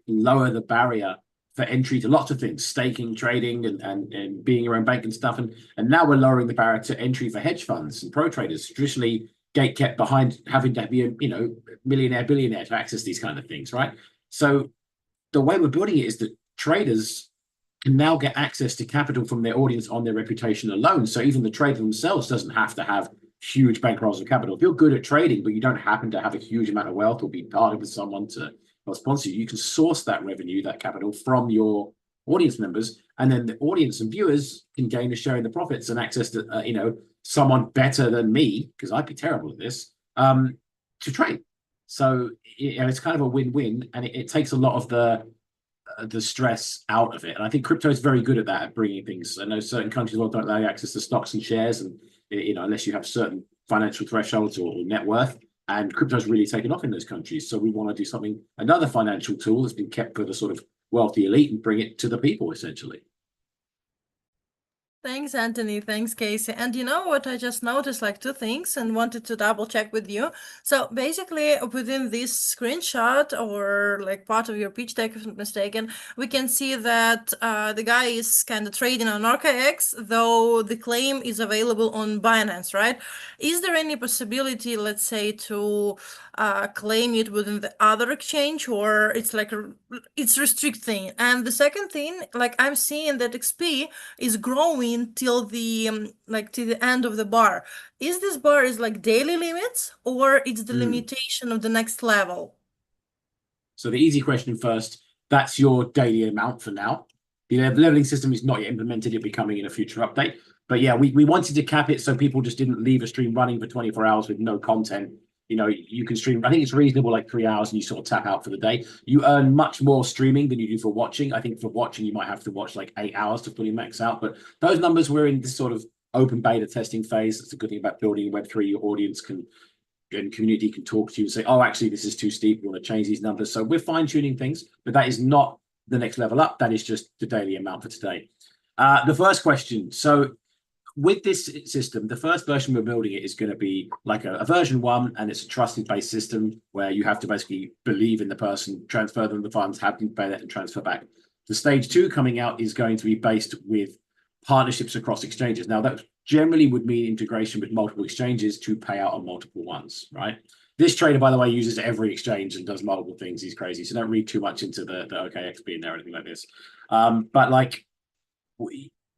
lower the barrier for entry to lots of things, staking, trading, and being your own bank and stuff. And now we're lowering the barrier to entry for hedge funds and pro traders, traditionally gate kept behind having to be a millionaire, billionaire to access these kind of things, right? So the way we're building it is that traders can now get access to capital from their audience on their reputation alone. So even the trader themselves doesn't have to have huge bankrolls of capital. If you're good at trading, but you don't happen to have a huge amount of wealth or be partnered with someone to sponsor you, you can source that revenue, that capital from your audience members, and then the audience and viewers can gain a share in the profits and access to someone better than me, because I'd be terrible at this, to trade. So it's kind of a win-win, and it takes a lot of the stress out of it. And I think crypto is very good at that, at bringing things. I know certain countries don't allow you access to stocks and shares, and unless you have certain financial thresholds or net worth. And crypto's really taken off in those countries. So we want to do something, another financial tool that's been kept for the sort of wealthy elite, and bring it to the people, essentially. Thanks, Anthony. Thanks, Casey. And you know what? I just noticed two things and wanted to double check with you. So basically, within this screenshot or part of your pitch deck, if I'm not mistaken, we can see that the guy is kind of trading on OKX, though the claim is available on Binance, right? Is there any possibility, let's say, to claim it within the other exchange, or it's it's restricting? And the second thing, I'm seeing that XP is growing till the to the end of the bar. Is this bar is daily limits, or it's the limitation of the next level? So the easy question first, That's your daily amount for now. The leveling system is not yet implemented. It'll be coming in a future update. But yeah, we wanted to cap it so people just didn't leave a stream running for 24 hours with no content. You know, you can stream, I think it's reasonable, like 3 hours, and you sort of tap out for the day. You earn much more streaming than you do for watching. I think for watching, you might have to watch like 8 hours to fully max out. But those numbers, we're in this sort of open beta testing phase. That's a good thing about building Web3. Your audience can and community can talk to you and say, oh, actually, this is too steep. We want to change these numbers. So we're fine tuning things, but that is not the next level up. That is just the daily amount for today. The first question. So with this system, the first version we're building it is going to be like a version 1, and it's a trusted based system where you have to basically believe in the person, transfer them the funds, have them pay that and transfer back. The stage 2 coming out is going to be based with partnerships across exchanges. Now that generally would mean integration with multiple exchanges to pay out on multiple ones, right? This trader, by the way, uses every exchange and does multiple things. He's crazy. So don't read too much into the OKX being there or anything like this. But like,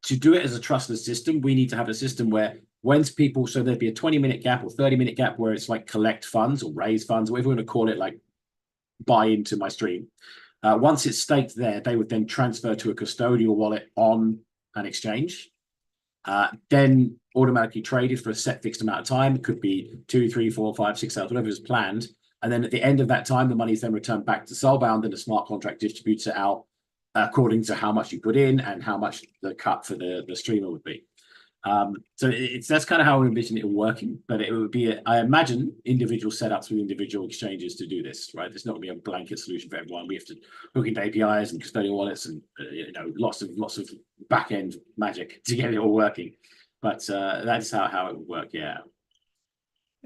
to do it as a trusted system, we need to have a system where when people, so there'd be a 20-minute gap or 30-minute gap where it's like collect funds or raise funds, whatever you want to call it, like buy into my stream. Once it's staked there, they would then transfer to a custodial wallet on an exchange, then automatically traded for a set fixed amount of time. It could be 2, 3, 4, 5, 6 hours, whatever is planned. And then at the end of that time, the money is then returned back to Soulbound, and the smart contract distributes it out according to how much you put in and how much the cut for the streamer would be. So that's kind of how we envision it working, but it would be, I imagine, individual setups with individual exchanges to do this, right? There's not going to be a blanket solution for everyone. We have to hook into APIs and custodial wallets and lots of back end magic to get it all working. But that's how it would work. Yeah.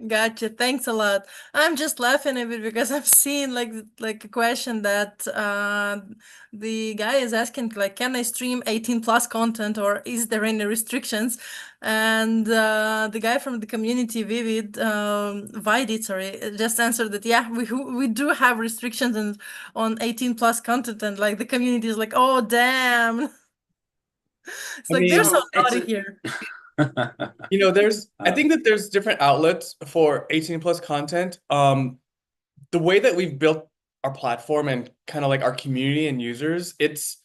Gotcha. Thanks a lot. I'm just laughing a bit because I've seen like a question that the guy is asking, like, can I stream 18 plus content, or is there any restrictions? And the guy from the community, Vidit, sorry, just answered that, yeah, we do have restrictions on 18 plus content, and like the community is like, oh damn. It's like they're so naughty here. You know, I think that there's different outlets for 18 plus content. The way that we've built our platform and kind of like our community and users, it's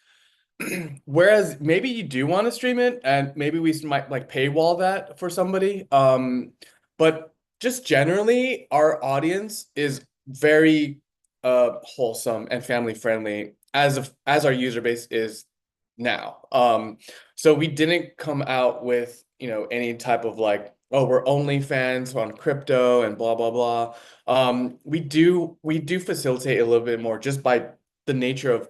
whereas maybe you do want to stream it and maybe we might like paywall that for somebody. But just generally our audience is very wholesome and family friendly as our user base is now. So we didn't come out with any type of like, oh, we're only fans on crypto and blah, blah, blah. We do facilitate a little bit more just by the nature of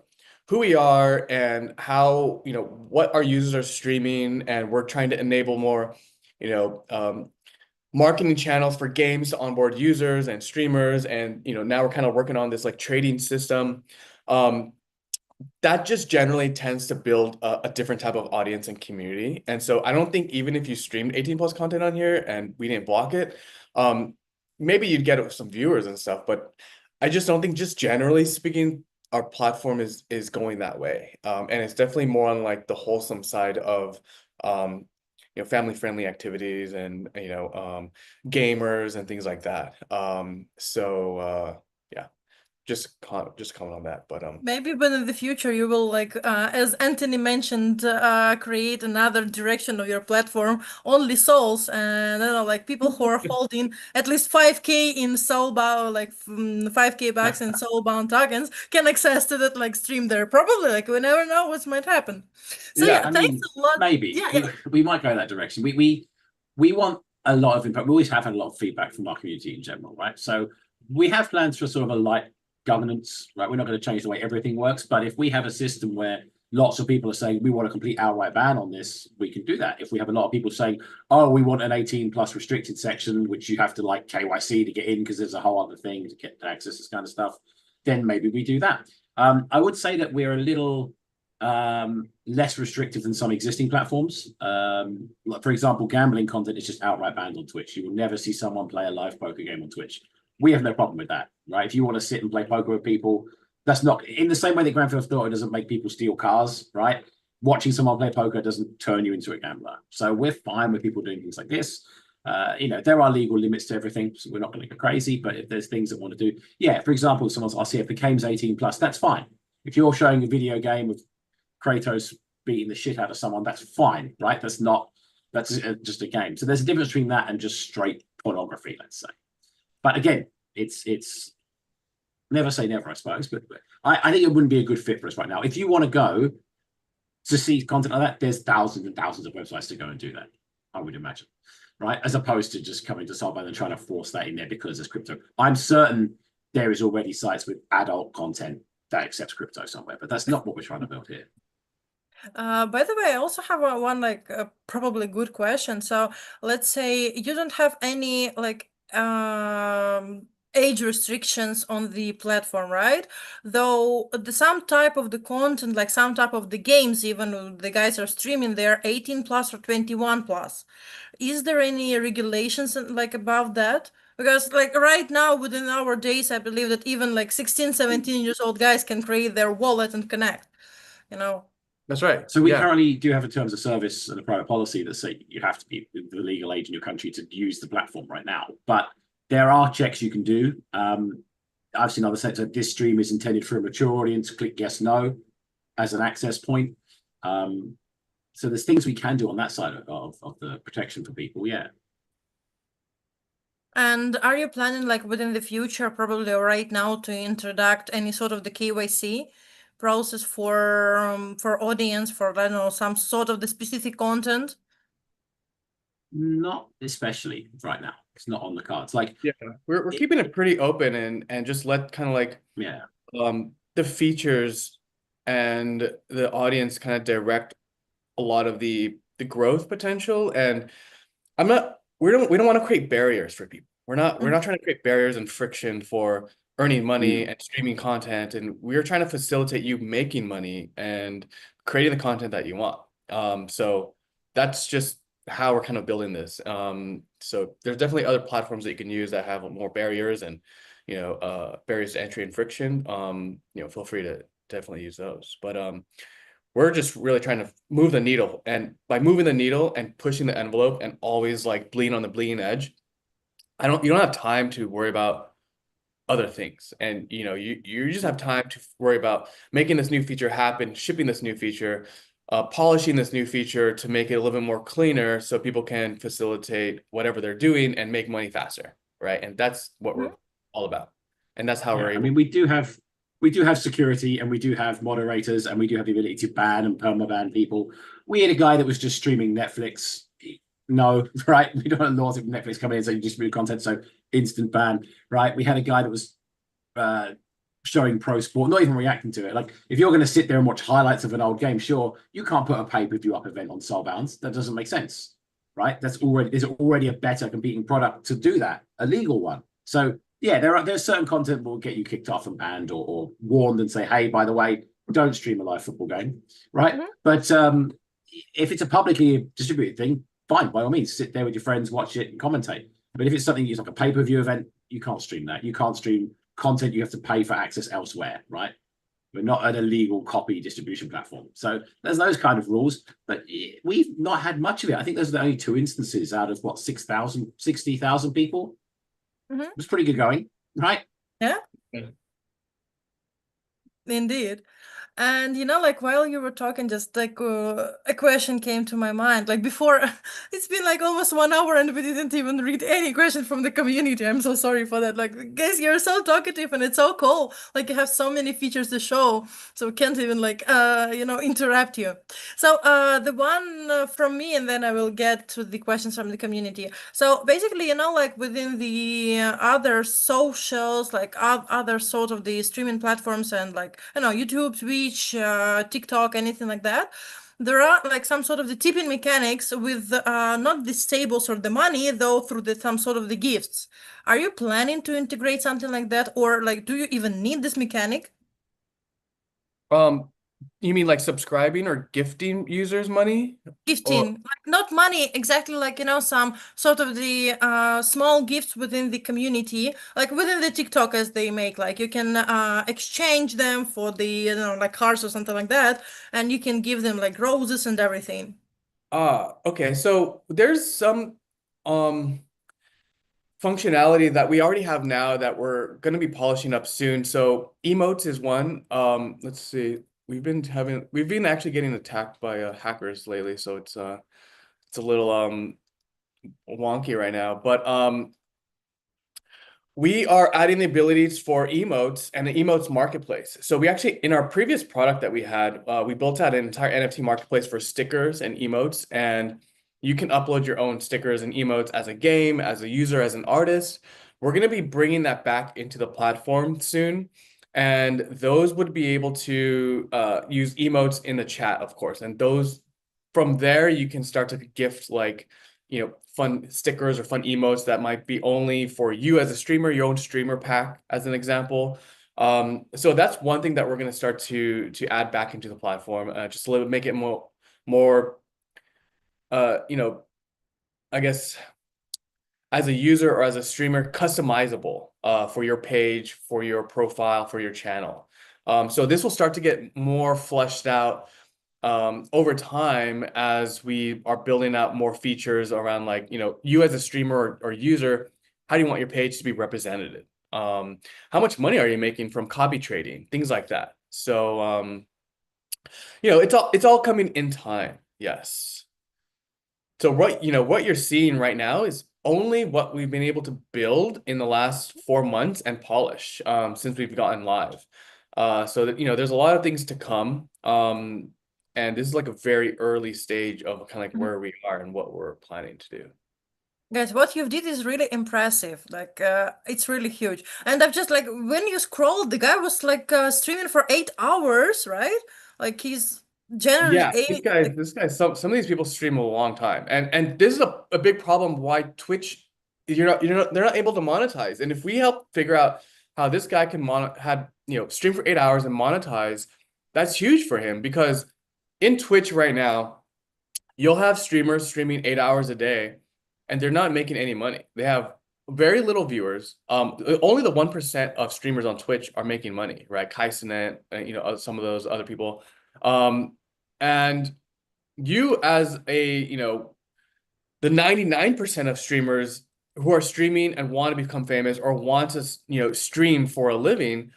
who we are and how, what our users are streaming. And we're trying to enable more, marketing channels for games to onboard users and streamers. And, now we're kind of working on this like trading system. That just generally tends to build a different type of audience and community. And so I don't think even if you streamed 18 plus content on here and we didn't block it, maybe you'd get some viewers and stuff, but I just don't think, just generally speaking, our platform is going that way. And it's definitely more on like the wholesome side of, family friendly activities and, gamers and things like that. Yeah. Just comment on that, but maybe but in the future you will, like as Anthony mentioned, create another direction of your platform, only souls, and like people who are holding at least 5k in Soulbound, like 5k bucks in Soulbound tokens, can access to that like stream there. Probably, like, we never know what might happen. So yeah, thanks a lot. Maybe we might go that direction. We want a lot of impact. We always have had a lot of feedback from our community in general, right? So we have plans for sort of a light governance, right? We're not going to change the way everything works, but if we have a system where lots of people are saying we want a complete outright ban on this, we can do that. If we have a lot of people saying, oh, we want an 18 plus restricted section, which you have to like KYC to get in because there's a whole other thing to get access to this kind of stuff, then maybe we do that. I would say that we're a little less restrictive than some existing platforms. Like, for example, gambling content is just outright banned on Twitch. You will never see someone play a live poker game on Twitch. We have no problem with that, right? If you want to sit and play poker with people, that's not in the same way that Grand Theft Auto doesn't make people steal cars, right? Watching someone play poker doesn't turn you into a gambler. So we're fine with people doing things like this. There are legal limits to everything, so we're not going to go crazy. But if there's things that want to do, yeah, for example, I'll say if the game's 18 plus, that's fine. If you're showing a video game with Kratos beating the shit out of someone, that's fine, right? That's just a game. So there's a difference between that and just straight pornography, let's say. But again, it's never say never, I suppose. But I think it wouldn't be a good fit for us right now. If you want to go to see content like that, there's thousands and thousands of websites to go and do that, I would imagine, right? As opposed to just coming to Soulbound and trying to force that in there because there's crypto. I'm certain there is already sites with adult content that accepts crypto somewhere, but that's not what we're trying to build here. By the way, I also have one like probably good question. So let's say you don't have any like age restrictions on the platform, right? Though some type of the content, like some type of the games, even the guys are streaming, they're 18 plus or 21 plus. Is there any regulations like about that? Because like right now within our days, I believe that even like 16, 17 years old guys can create their wallet and connect, you know. That's right. So we currently do have a terms of service and a private policy that say you have to be the legal age in your country to use the platform right now. But there are checks you can do. I've seen other sites that this stream is intended for a mature audience. Click yes, no as an access point. So there's things we can do on that side of the protection for people. Yeah. And are you planning like within the future, probably right now, to introduce any sort of the KYC process for audience, for I don't know, some sort of the specific content? Not especially right now. It's not on the cards. Like we're keeping it pretty open and just let kind of like the features and the audience kind of direct a lot of the growth potential. And we don't want to create barriers for people. We're not trying to create barriers and friction for earning money and streaming content, and we're trying to facilitate you making money and creating the content that you want. So that's just how we're kind of building this. So there's definitely other platforms that you can use that have more barriers and barriers to entry and friction. Feel free to definitely use those. But we're just really trying to move the needle, and by moving the needle and pushing the envelope and always like bleeding on the bleeding edge, you don't have time to worry about other things. And you just have time to worry about making this new feature happen, shipping this new feature, polishing this new feature to make it a little bit more cleaner so people can facilitate whatever they're doing and make money faster, right? And that's what we're all about. And that's how we're able. I mean, we do have security, and we do have moderators, and we do have the ability to ban and permaban people. We had a guy that was just streaming Netflix. No, right? We don't have laws of Netflix coming in saying you distribute content, so instant ban, right? We had a guy that was showing pro sport, not even reacting to it. Like, if you're going to sit there and watch highlights of an old game, sure, you can't put a pay-per-view up event on Soulbound. That doesn't make sense, right? There's already a better competing product to do that, a legal one. So yeah, there's certain content that will get you kicked off and banned or warned and say, hey, by the way, don't stream a live football game, right? But if it's a publicly distributed thing, fine, by all means, sit there with your friends, watch it and commentate. But if it's something that's like a pay-per-view event, you can't stream that. You can't stream content. You have to pay for access elsewhere, right? We're not an illegal copy distribution platform. So there's those kind of rules, but we've not had much of it. I think those are the only 2 instances out of what, 60,000 people. It was pretty good going, right? Yeah. Indeed. And like while you were talking, just like a question came to my mind. Like before, it's been like almost 1 hour and we didn't even read any question from the community. I'm so sorry for that. Like, guys, you're so talkative and it's so cool. Like you have so many features to show, so we can't even like interrupt you. So the one from me, and then I will get to the questions from the community. So basically, like within the other socials, like other sort of the streaming platforms and like YouTube, Twitch, TikTok, anything like that, there are like some sort of the tipping mechanics with not the stables or the money, though through some sort of the gifts. Are you planning to integrate something like that, or like do you even need this mechanic? You mean like subscribing or gifting users money? Gifting, like not money exactly, like some sort of the small gifts within the community, like within the TikTok as they make, like you can exchange them for the like cars or something like that, and you can give them like roses and everything. Okay. So there's some functionality that we already have now that we're going to be polishing up soon. So emotes is one. Let's see. We've been actually getting attacked by hackers lately, so it's a little wonky right now. But we are adding the abilities for emotes and the emotes marketplace. So we actually, in our previous product that we had, we built out an entire NFT marketplace for stickers and emotes, and you can upload your own stickers and emotes as a game, as a user, as an artist. We're going to be bringing that back into the platform soon. And those would be able to use emotes in the chat, of course. And those, from there, you can start to gift like, fun stickers or fun emotes that might be only for you as a streamer, your own streamer pack, as an example. So that's one thing that we're going to start to add back into the platform, just a little, make it more, I guess, as a user or as a streamer, customizable for your page, for your profile, for your channel. So this will start to get more fleshed out over time as we are building out more features around, like, you as a streamer or user, how do you want your page to be represented? How much money are you making from copy trading? Things like that. So, it's all coming in time. Yes. So what you're seeing right now is only what we've been able to build in the last 4 months and polish since we've gotten live. So that, there's a lot of things to come. And this is like a very early stage of kind of like where we are and what we're planning to do. Guys, what you did is really impressive. Like, it's really huge. And I've just like, when you scrolled, the guy was like streaming for 8 hours, right? Like he's generally Yeah, this guy, some of these people stream a long time, and this is a big problem why Twitch, they're not able to monetize. And if we help figure out how this guy can stream for 8 hours and monetize, that's huge for him, because in Twitch right now, you'll have streamers streaming 8 hours a day, and they're not making any money. They have very little viewers. Only the 1% of streamers on Twitch are making money, right? Kaisenet, some of those other people. And you as the 99% of streamers who are streaming and want to become famous or want to, stream for a living,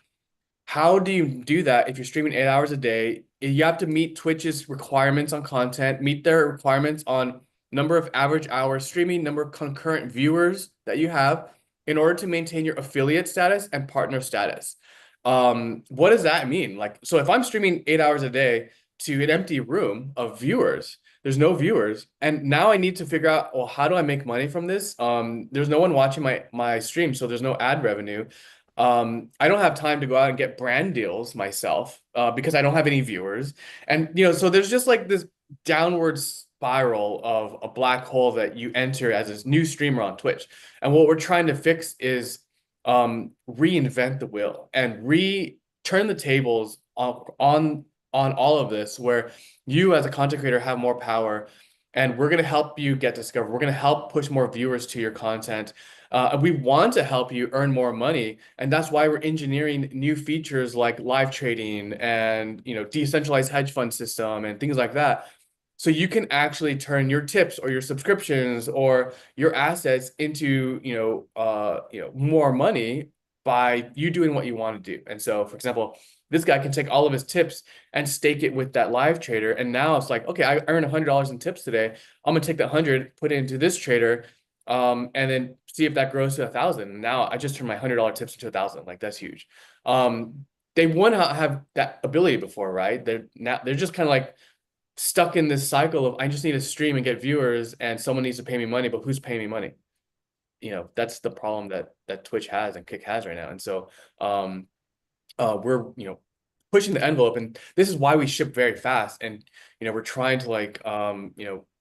how do you do that if you're streaming 8 hours a day? You have to meet Twitch's requirements on content, meet their requirements on number of average hours streaming, number of concurrent viewers that you have, in order to maintain your affiliate status and partner status. What does that mean? Like, so if I'm streaming 8 hours a day to an empty room of viewers, there's no viewers, and now I need to figure out, well, how do I make money from this? There's no one watching my stream, so there's no ad revenue. I don't have time to go out and get brand deals myself because I don't have any viewers. And, so there's just like this downward spiral of a black hole that you enter as a new streamer on Twitch. And what we're trying to fix is reinvent the wheel and turn the tables on all of this, where you as a content creator have more power, and we're going to help you get discovered. We're going to help push more viewers to your content. We want to help you earn more money, and that's why we're engineering new features like live trading and decentralized hedge fund system and things like that, so you can actually turn your tips or your subscriptions or your assets into more money by you doing what you want to do. And so, for example, this guy can take all of his tips and stake it with that live trader, and now it's like, okay, I earned $100 in tips today. I'm gonna take that 100, put it into this trader, and then see if that grows to 1,000. Now I just turned my $100 tips into 1,000. Like, that's huge. They wouldn't have that ability before, right? They're just kind of like stuck in this cycle of, I just need to stream and get viewers, and someone needs to pay me money, but who's paying me money? That's the problem that Twitch has and Kick has right now. And so we're pushing the envelope, and this is why we ship very fast, and we're trying to like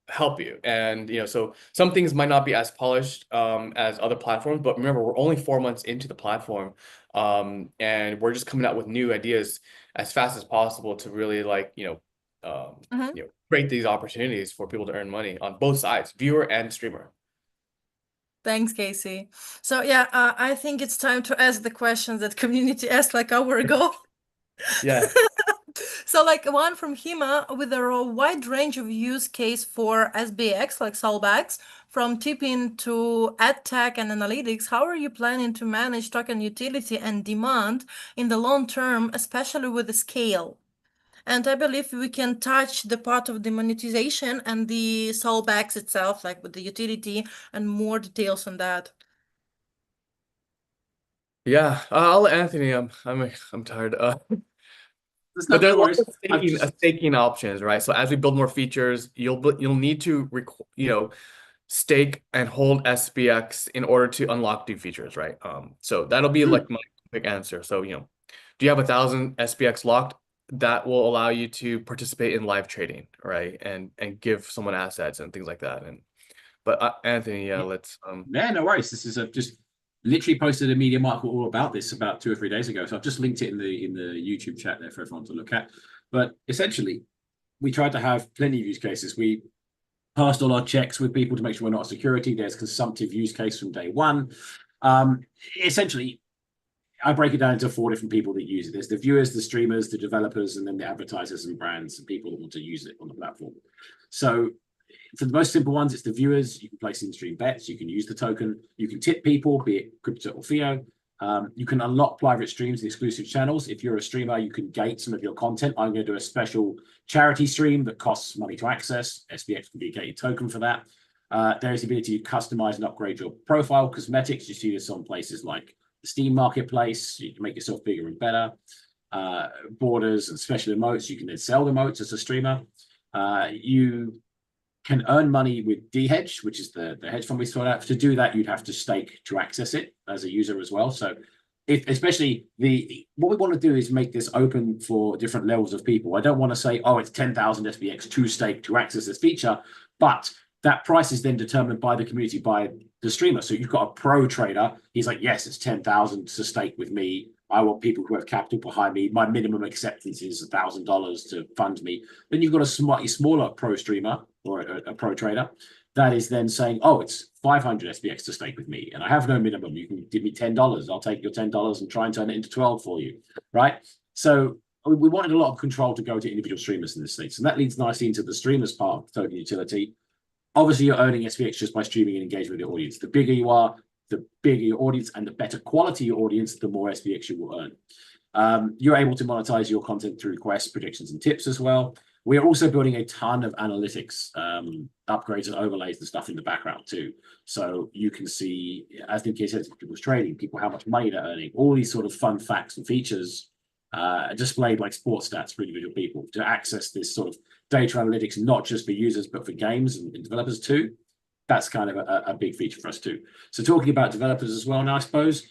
help you. And so some things might not be as polished as other platforms, but remember, we're only 4 months into the platform, and we're just coming out with new ideas as fast as possible to really like create these opportunities for people to earn money on both sides, viewer and streamer. Thanks, Casey. So yeah, I think it's time to ask the questions that community asked like an hour ago. Yeah. So like one from Hima, with a wide range of use case for SBX, like Soulbacks, from tipping to ad tech and analytics, how are you planning to manage token utility and demand in the long term, especially with the scale? And I believe we can touch the part of the monetization and the soulbacks itself, like with the utility and more details on that. Yeah, I'll let Anthony. I'm tired. But there's no lots worries. of staking options, right? So as we build more features, you'll need to stake and hold SPX in order to unlock new features, right? So that'll be like my quick answer. So do you have 1,000 SPX locked? That will allow you to participate in live trading, right? And give someone assets and things like that. But Anthony, let's Yeah, no worries. This is just literally posted a media article all about this about 2 or 3 days ago. So I've just linked it in the YouTube chat there for everyone to look at. But essentially, we tried to have plenty of use cases. We passed all our checks with people to make sure we're not a security. There's consumptive use case from day one. Essentially, I break it down into 4 different people that use it. There's the viewers, the streamers, the developers, and then the advertisers and brands and people that want to use it on the platform. So for the most simple ones, it's the viewers. You can place in-stream bets. You can use the token. You can tip people, be it crypto or fiat. You can unlock private streams and exclusive channels. If you're a streamer, you can gate some of your content. I'm going to do a special charity stream that costs money to access. SPX can be a gated token for that. There's the ability to customize and upgrade your profile, cosmetics. You see this on places like the Steam Marketplace. You can make yourself bigger and better. Borders and special emotes. You can then sell emotes as a streamer. You can earn money with degens, which is the hedge fund we sorted out. To do that, you'd have to stake to access it as a user as well. So especially what we want to do is make this open for different levels of people. I don't want to say, oh, it's 10,000 SPX to stake to access this feature, but that price is then determined by the community, by the streamer. So you've got a pro trader. He's like, yes, it's 10,000 to stake with me. I want people who have capital behind me. My minimum acceptance is $1,000 to fund me. Then you've got a slightly smaller pro streamer or a pro trader that is then saying, oh, it's 500 SPX to stake with me, and I have no minimum. You can give me $10. I'll take your $10 and try and turn it into 12 for you, right? So we wanted a lot of control to go to individual streamers in this state. So that leads nicely into the streamers part of the token utility. Obviously, you're earning SPX just by streaming and engaging with your audience. The bigger you are, the bigger your audience and the better quality your audience, the more SPX you will earn. You're able to monetize your content through quests, predictions, and tips as well. We are also building a ton of analytics, upgrades and overlays and stuff in the background too. So you can see, as the case says, people's trading, people how much money they're earning, all these sort of fun facts and features displayed like sports stats for individual people to access this sort of data analytics, not just for users, but for games and developers too. That's kind of a big feature for us too. So talking about developers as well now, I suppose,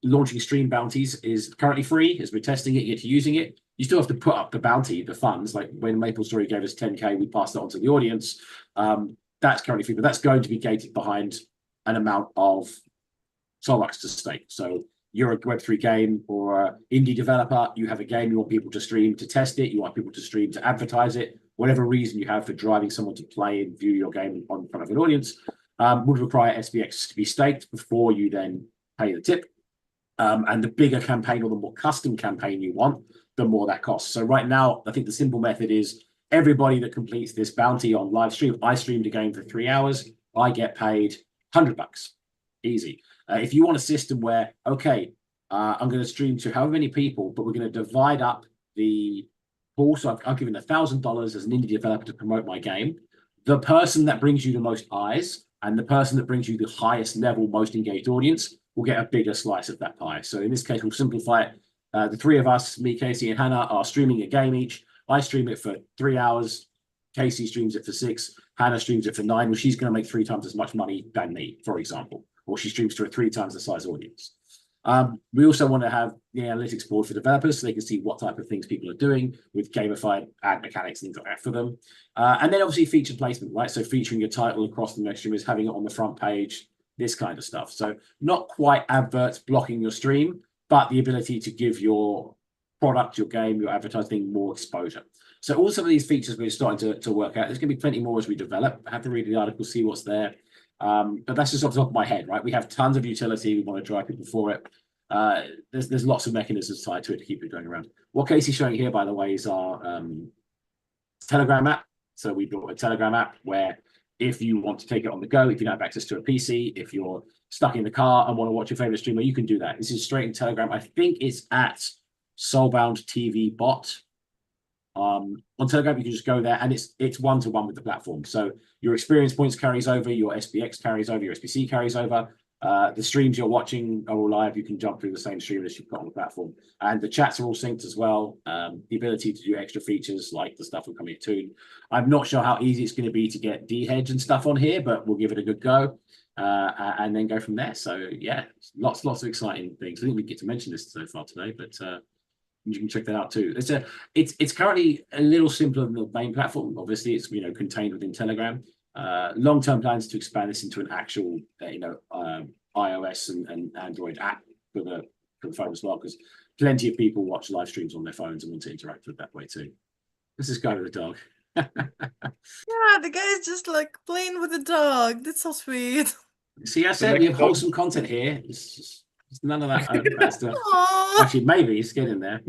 launching stream bounties is currently free as we're testing it, you get to using it. You still have to put up the bounty, the funds, like when MapleStory gave us 10K, we passed it on to the audience. That's currently free, but that's going to be gated behind an amount of Soulbucks to stake. So you're a Web3 game or an indie developer, you have a game, you want people to stream to test it, you want people to stream to advertise it, whatever reason you have for driving someone to play and view your game in front of an audience, would require SPX to be staked before you then pay the tip. And the bigger campaign or the more custom campaign you want, the more that costs. So right now, I think the simple method is everybody that completes this bounty on live stream, I streamed a game for 3 hours, I get paid $100. Easy. If you want a system where, okay, I'm going to stream to however many people, but we're going to divide up the pool. So I've given $1,000 as an indie developer to promote my game. The person that brings you the most eyes and the person that brings you the highest level, most engaged audience will get a bigger slice of that pie. So in this case, we'll simplify it. The 3 of us, me, Casey, and Hannah, are streaming a game each. I stream it for 3 hours. Casey streams it for 6. Hannah streams it for 9. Well, she's going to make 3 times as much money than me, for example. Or she streams to a 3 times the size audience. We also want to have the analytics board for developers so they can see what type of things people are doing with gamified ad mechanics and things like that for them. And then obviously featured placement, right? So featuring your title across the next streamers, having it on the front page, this kind of stuff. So not quite adverts blocking your stream, but the ability to give your product, your game, your advertising more exposure. So all some of these features we're starting to work out. There's going to be plenty more as we develop. I have to read the article, see what's there. But that's just off the top of my head, right? We have tons of utility. We want to drive people for it. There's lots of mechanisms tied to it to keep it going around. What Casey's showing here, by the way, is our Telegram app. So we built a Telegram app where if you want to take it on the go, if you don't have access to a PC, if you're stuck in the car and want to watch your favorite streamer, you can do that. This is straight in Telegram. I think it's at Soulbound TV bot. On Telegram, you can just go there, and it's one-to-one with the platform. So your experience points carries over, your SBX carries over, your SBC carries over. The streams you're watching are all live. You can jump through the same stream as you've got on the platform. And the chats are all synced as well. The ability to do extra features like the stuff we're coming to. I'm not sure how easy it's going to be to get degens and stuff on here, but we'll give it a good go and then go from there. So yeah, lots of exciting things. I think we get to mention this so far today, but you can check that out too. It's currently a little simpler than the main platform. Obviously, it's contained within Telegram. Long-term plans to expand this into an actual iOS and Android app for the phone as well, because plenty of people watch live streams on their phones and want to interact with it that way too. This is guy with a dog. Yeah, the guy is just like playing with the dog. That's so sweet. See, I said we have wholesome content here. It's none of that bad stuff. Actually, maybe it's getting there.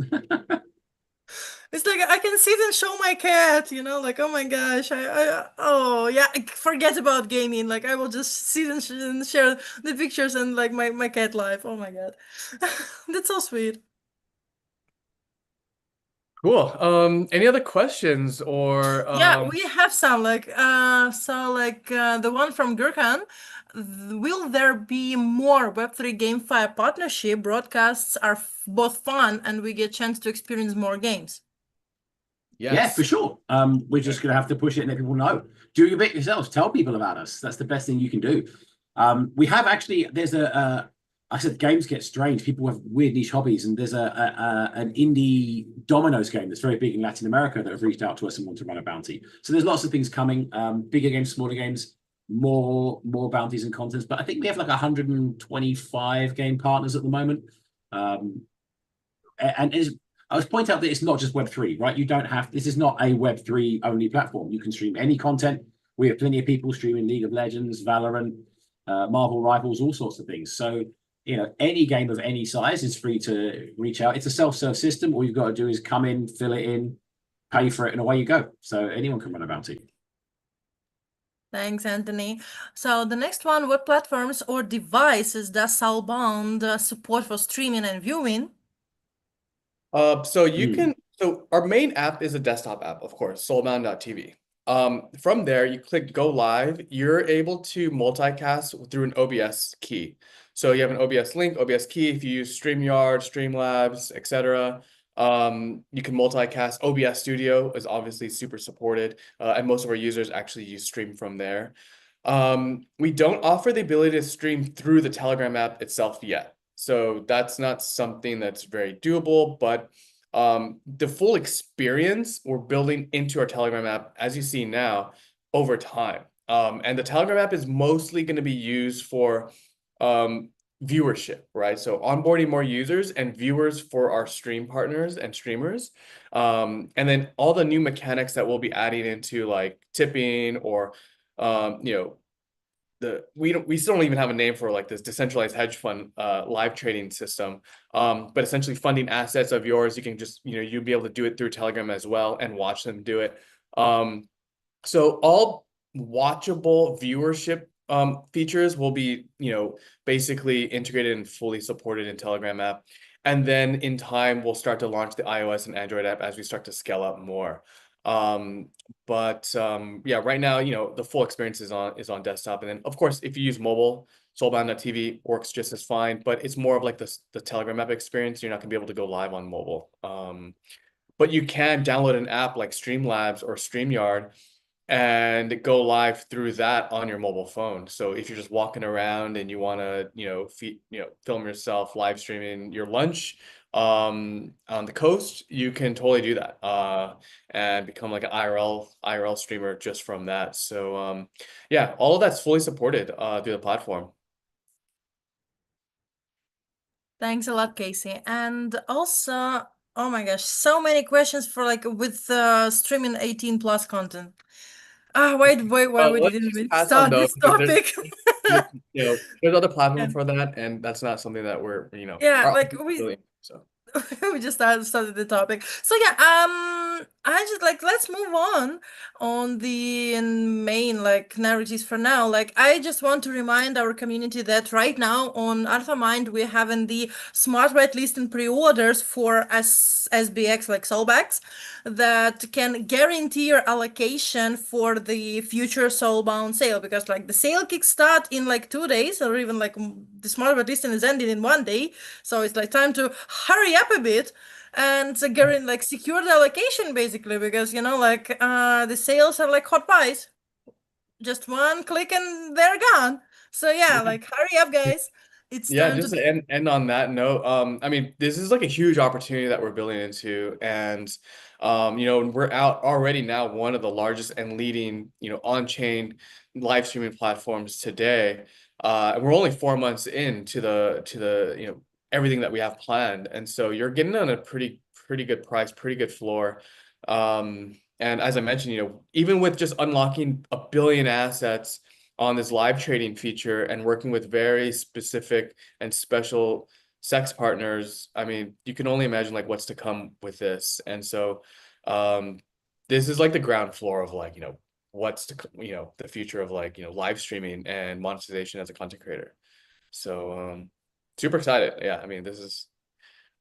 It's like I can sit and show my cat, like, oh my gosh, oh yeah, forget about gaming. Like I will just sit and share the pictures and like my cat life. Oh my God, that's so sweet. Cool. Any other questions or Yeah, we have some the one from Gurkhan. Will there be more Web3 GameFi partnership? Broadcasts are both fun and we get a chance to experience more games. Yes. Yeah, for sure. We're just going to have to push it and let people know. Do your bit yourselves. Tell people about us. That's the best thing you can do. We have actually, there's I said games get strange. People have weird niche hobbies, and there's an indie dominoes game that's very big in Latin America that have reached out to us and want to run a bounty. So there's lots of things coming, bigger games, smaller games, more bounties and contents. But I think we have like 125 game partners at the moment. I was pointing out that it's not just Web3, right? You don't have, this is not a Web3 only platform. You can stream any content. We have plenty of people streaming League of Legends, Valorant, Marvel Rivals, all sorts of things. So, any game of any size is free to reach out. It's a self-serve system. All you've got to do is come in, fill it in, pay for it, and away you go. So anyone can run a bounty. Thanks, Anthony. So the next one, what platforms or devices does Soulbound support for streaming and viewing? So our main app is a desktop app, of course, Soulbound.TV. From there, you click go live, you're able to multicast through an OBS key. So you have an OBS link, OBS key. If you use StreamYard, Streamlabs, etc., you can multicast. OBS Studio is obviously super supported, and most of our users actually use Stream from there. We don't offer the ability to stream through the Telegram app itself yet. So that's not something that's very doable, but the full experience we're building into our Telegram app, as you see now, over time. And the Telegram app is mostly going to be used for viewership, right? So onboarding more users and viewers for our stream partners and streamers. And then all the new mechanics that we'll be adding into like tipping or, we still don't even have a name for like this decentralized hedge fund live trading system, but essentially funding assets of yours. You can just you'll be able to do it through Telegram as well and watch them do it. So all watchable viewership features will be basically integrated and fully supported in Telegram app, and then in time we'll start to launch the iOS and Android app as we start to scale up more. Yeah, right now, the full experience is on desktop. And then of course, if you use mobile, Soulbound.TV works just as fine, but it's more of like the Telegram app experience. You're not gonna be able to go live on mobile. But you can download an app like Streamlabs or StreamYard and go live through that on your mobile phone. So if you're just walking around and you want to, film yourself live streaming your lunch on the coast, you can totally do that and become like an IRL streamer just from that. So yeah, all of that's fully supported through the platform. Thanks a lot, Casey. And also, oh my gosh, so many questions for like with streaming 18+ content. Wait, we didn't start this topic. There's other platforms for that, and that's not something that we're we just started the topic. So yeah, I just like let's move on the main like narratives for now. Like I just want to remind our community that right now on AlphaMind we're having the smart whitelist and pre-orders for SBX like Soulbacks that can guarantee your allocation for the future Soulbound sale, because like the sale kickstart in like 2 days, or even like the smart whitelisting is ending in 1 day, so it's like time to hurry up a bit and like secure the allocation basically, because you know like the sales are like hot pies, just one click and they're gone. So yeah, like hurry up guys, it's Yeah, time just to to end on that note, I mean, this is like a huge opportunity that we're building into, and we're out already now one of the largest and leading, on-chain live streaming platforms today. And we're only 4 months into the everything that we have planned, and so you're getting on a pretty good price, pretty good floor. And as I mentioned, even with just unlocking 1 billion assets on this live trading feature and working with very specific and special sex partners, I mean, you can only imagine like what's to come with this. And so this is like the ground floor of like, what's to, the future of like, live streaming and monetization as a content creator. So super excited. Yeah, I mean, this is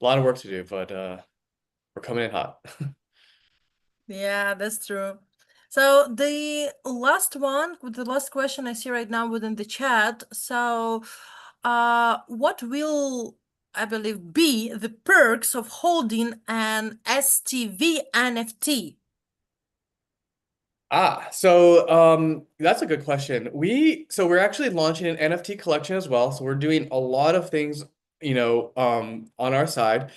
a lot of work to do, but we're coming in hot. Yeah, that's true. So the last question I see right now within the chat. So, what will, I believe, be the perks of holding an STV NFT? So that's a good question. We're actually launching an NFT collection as well. So we're doing a lot of things, on our side.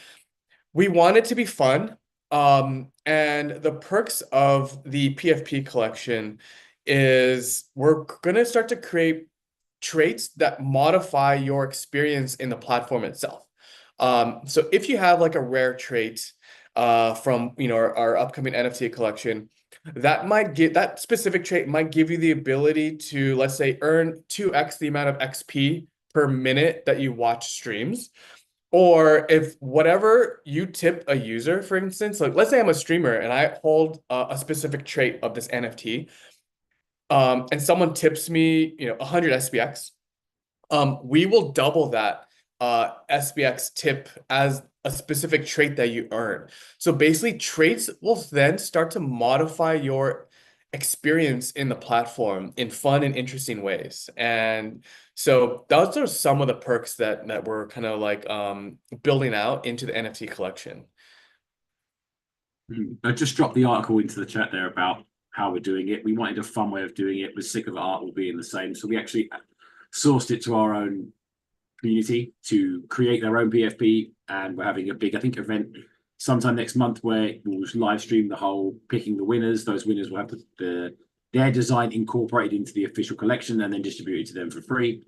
We want it to be fun. And the perks of the PFP collection is we're gonna start to create traits that modify your experience in the platform itself. So if you have like a rare trait from our upcoming NFT collection, that specific trait might give you the ability to, let's say, earn 2x the amount of XP per minute that you watch streams. Or if whatever you tip a user, for instance, like let's say I'm a streamer and I hold a specific trait of this NFT, and someone tips me, 100 SBX, we will double that SBX tip as a specific trait that you earn. So basically, traits will then start to modify your experience in the platform in fun and interesting ways. And so those are some of the perks that we're kind of like building out into the NFT collection. I just dropped the article into the chat there about how we're doing it. We wanted a fun way of doing it. We're sick of art all being the same. So we actually sourced it to our own community to create their own PFP. And we're having a big, I think, event sometime next month where we'll live stream the whole picking the winners. Those winners will have their design incorporated into the official collection and then distributed to them for free.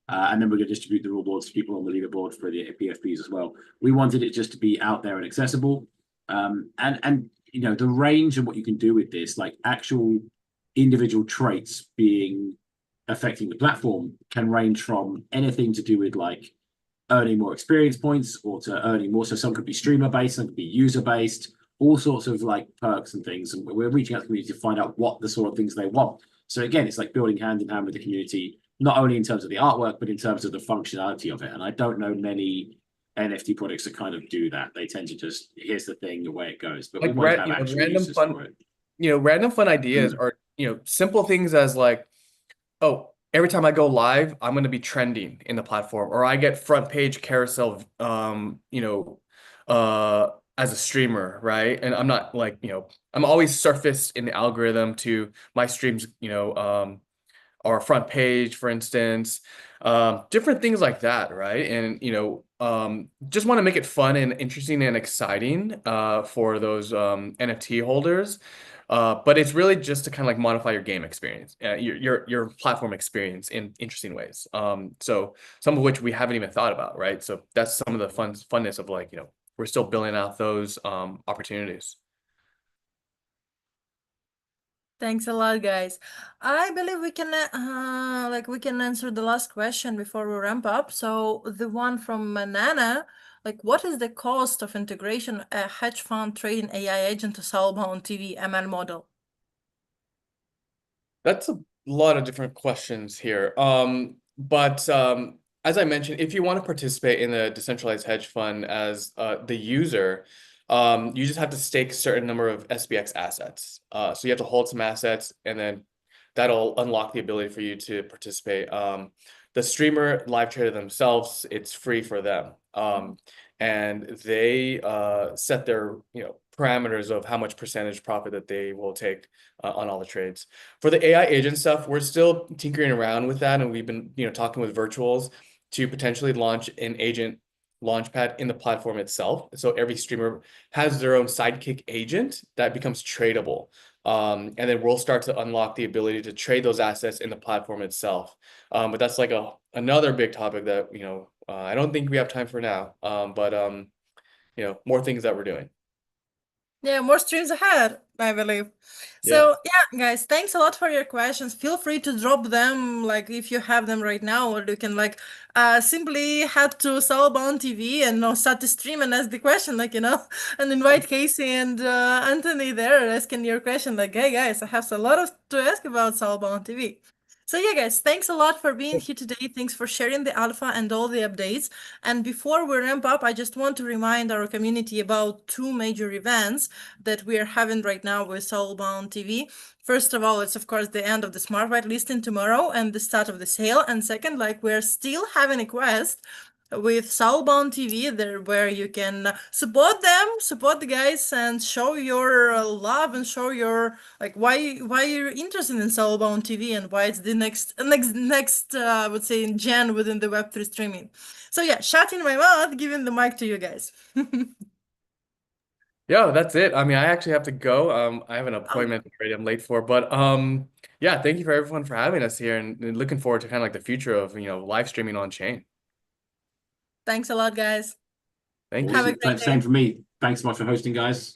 And then we're going to distribute the rewards to people on the leaderboard for the PFPs as well. We wanted it just to be out there and accessible. And the range of what you can do with this, like actual individual traits being affecting the platform, can range from anything to do with like earning more experience points or to earning more. So some could be streamer based, some could be user based, all sorts of like perks and things. And we're reaching out to the community to find out what the sort of things they want. So again, it's like building hand in hand with the community, not only in terms of the artwork, but in terms of the functionality of it. And I don't know many NFT products that kind of do that. They tend to just, here's the thing, the way it goes. But like we want to have actual uses for it. Random fun ideas are, simple things as like, oh, every time I go live, I'm going to be trending in the platform, or I get front page carousel, as a streamer, right? And I'm not like, I'm always surfaced in the algorithm to my streams, or front page, for instance, different things like that, right? And, just want to make it fun and interesting and exciting for those NFT holders. But it's really just to kind of like modify your game experience, your platform experience in interesting ways. So some of which we haven't even thought about, right? So that's some of the funness of like, we're still building out those opportunities. Thanks a lot, guys. I believe we can we can answer the last question before we ramp up. So the one from Nana, like what is the cost of integration a hedge fund trading AI agent to Soulbound TV ML model? That's a lot of different questions here. But as I mentioned, if you want to participate in a decentralized hedge fund as the user, you just have to stake a certain number of SBX assets. So you have to hold some assets, and then that'll unlock the ability for you to participate. The streamer live trader themselves, it's free for them. And they set their parameters of how much percentage profit that they will take on all the trades. For the AI agent stuff, we're still tinkering around with that, and we've been talking with virtuals to potentially launch an agent launchpad in the platform itself. So every streamer has their own sidekick agent that becomes tradable. And then we'll start to unlock the ability to trade those assets in the platform itself. But that's like another big topic that I don't think we have time for now. But more things that we're doing. Yeah, more streams ahead, I believe. So yeah, guys, thanks a lot for your questions. Feel free to drop them, like if you have them right now, or you can like simply head to Soulbound TV and start the stream and ask the question, like and invite Casey and Anthony there asking your question, like, hey guys, I have a lot to ask about Soulbound TV. So yeah, guys, thanks a lot for being here today. Thanks for sharing the alpha and all the updates. And before we ramp up, I just want to remind our community about two major events that we are having right now with Soulbound TV. First of all, it's of course the end of the Smart White listing tomorrow and the start of the sale. And second, like we're still having a quest with Soulbound TV there where you can support them, support the guys, and show your love and show your like why you're interested in Soulbound TV and why it's the next I would say gen within the Web3 streaming. So yeah, shutting my mouth, giving the mic to you guys. Yeah, that's it. I mean, I actually have to go. I have an appointment already I'm late for, but yeah, thank you for everyone for having us here and looking forward to kind of like the future of live streaming on chain. Thanks a lot, guys. Thank you. Have a great day. Same for me. Thanks so much for hosting, guys.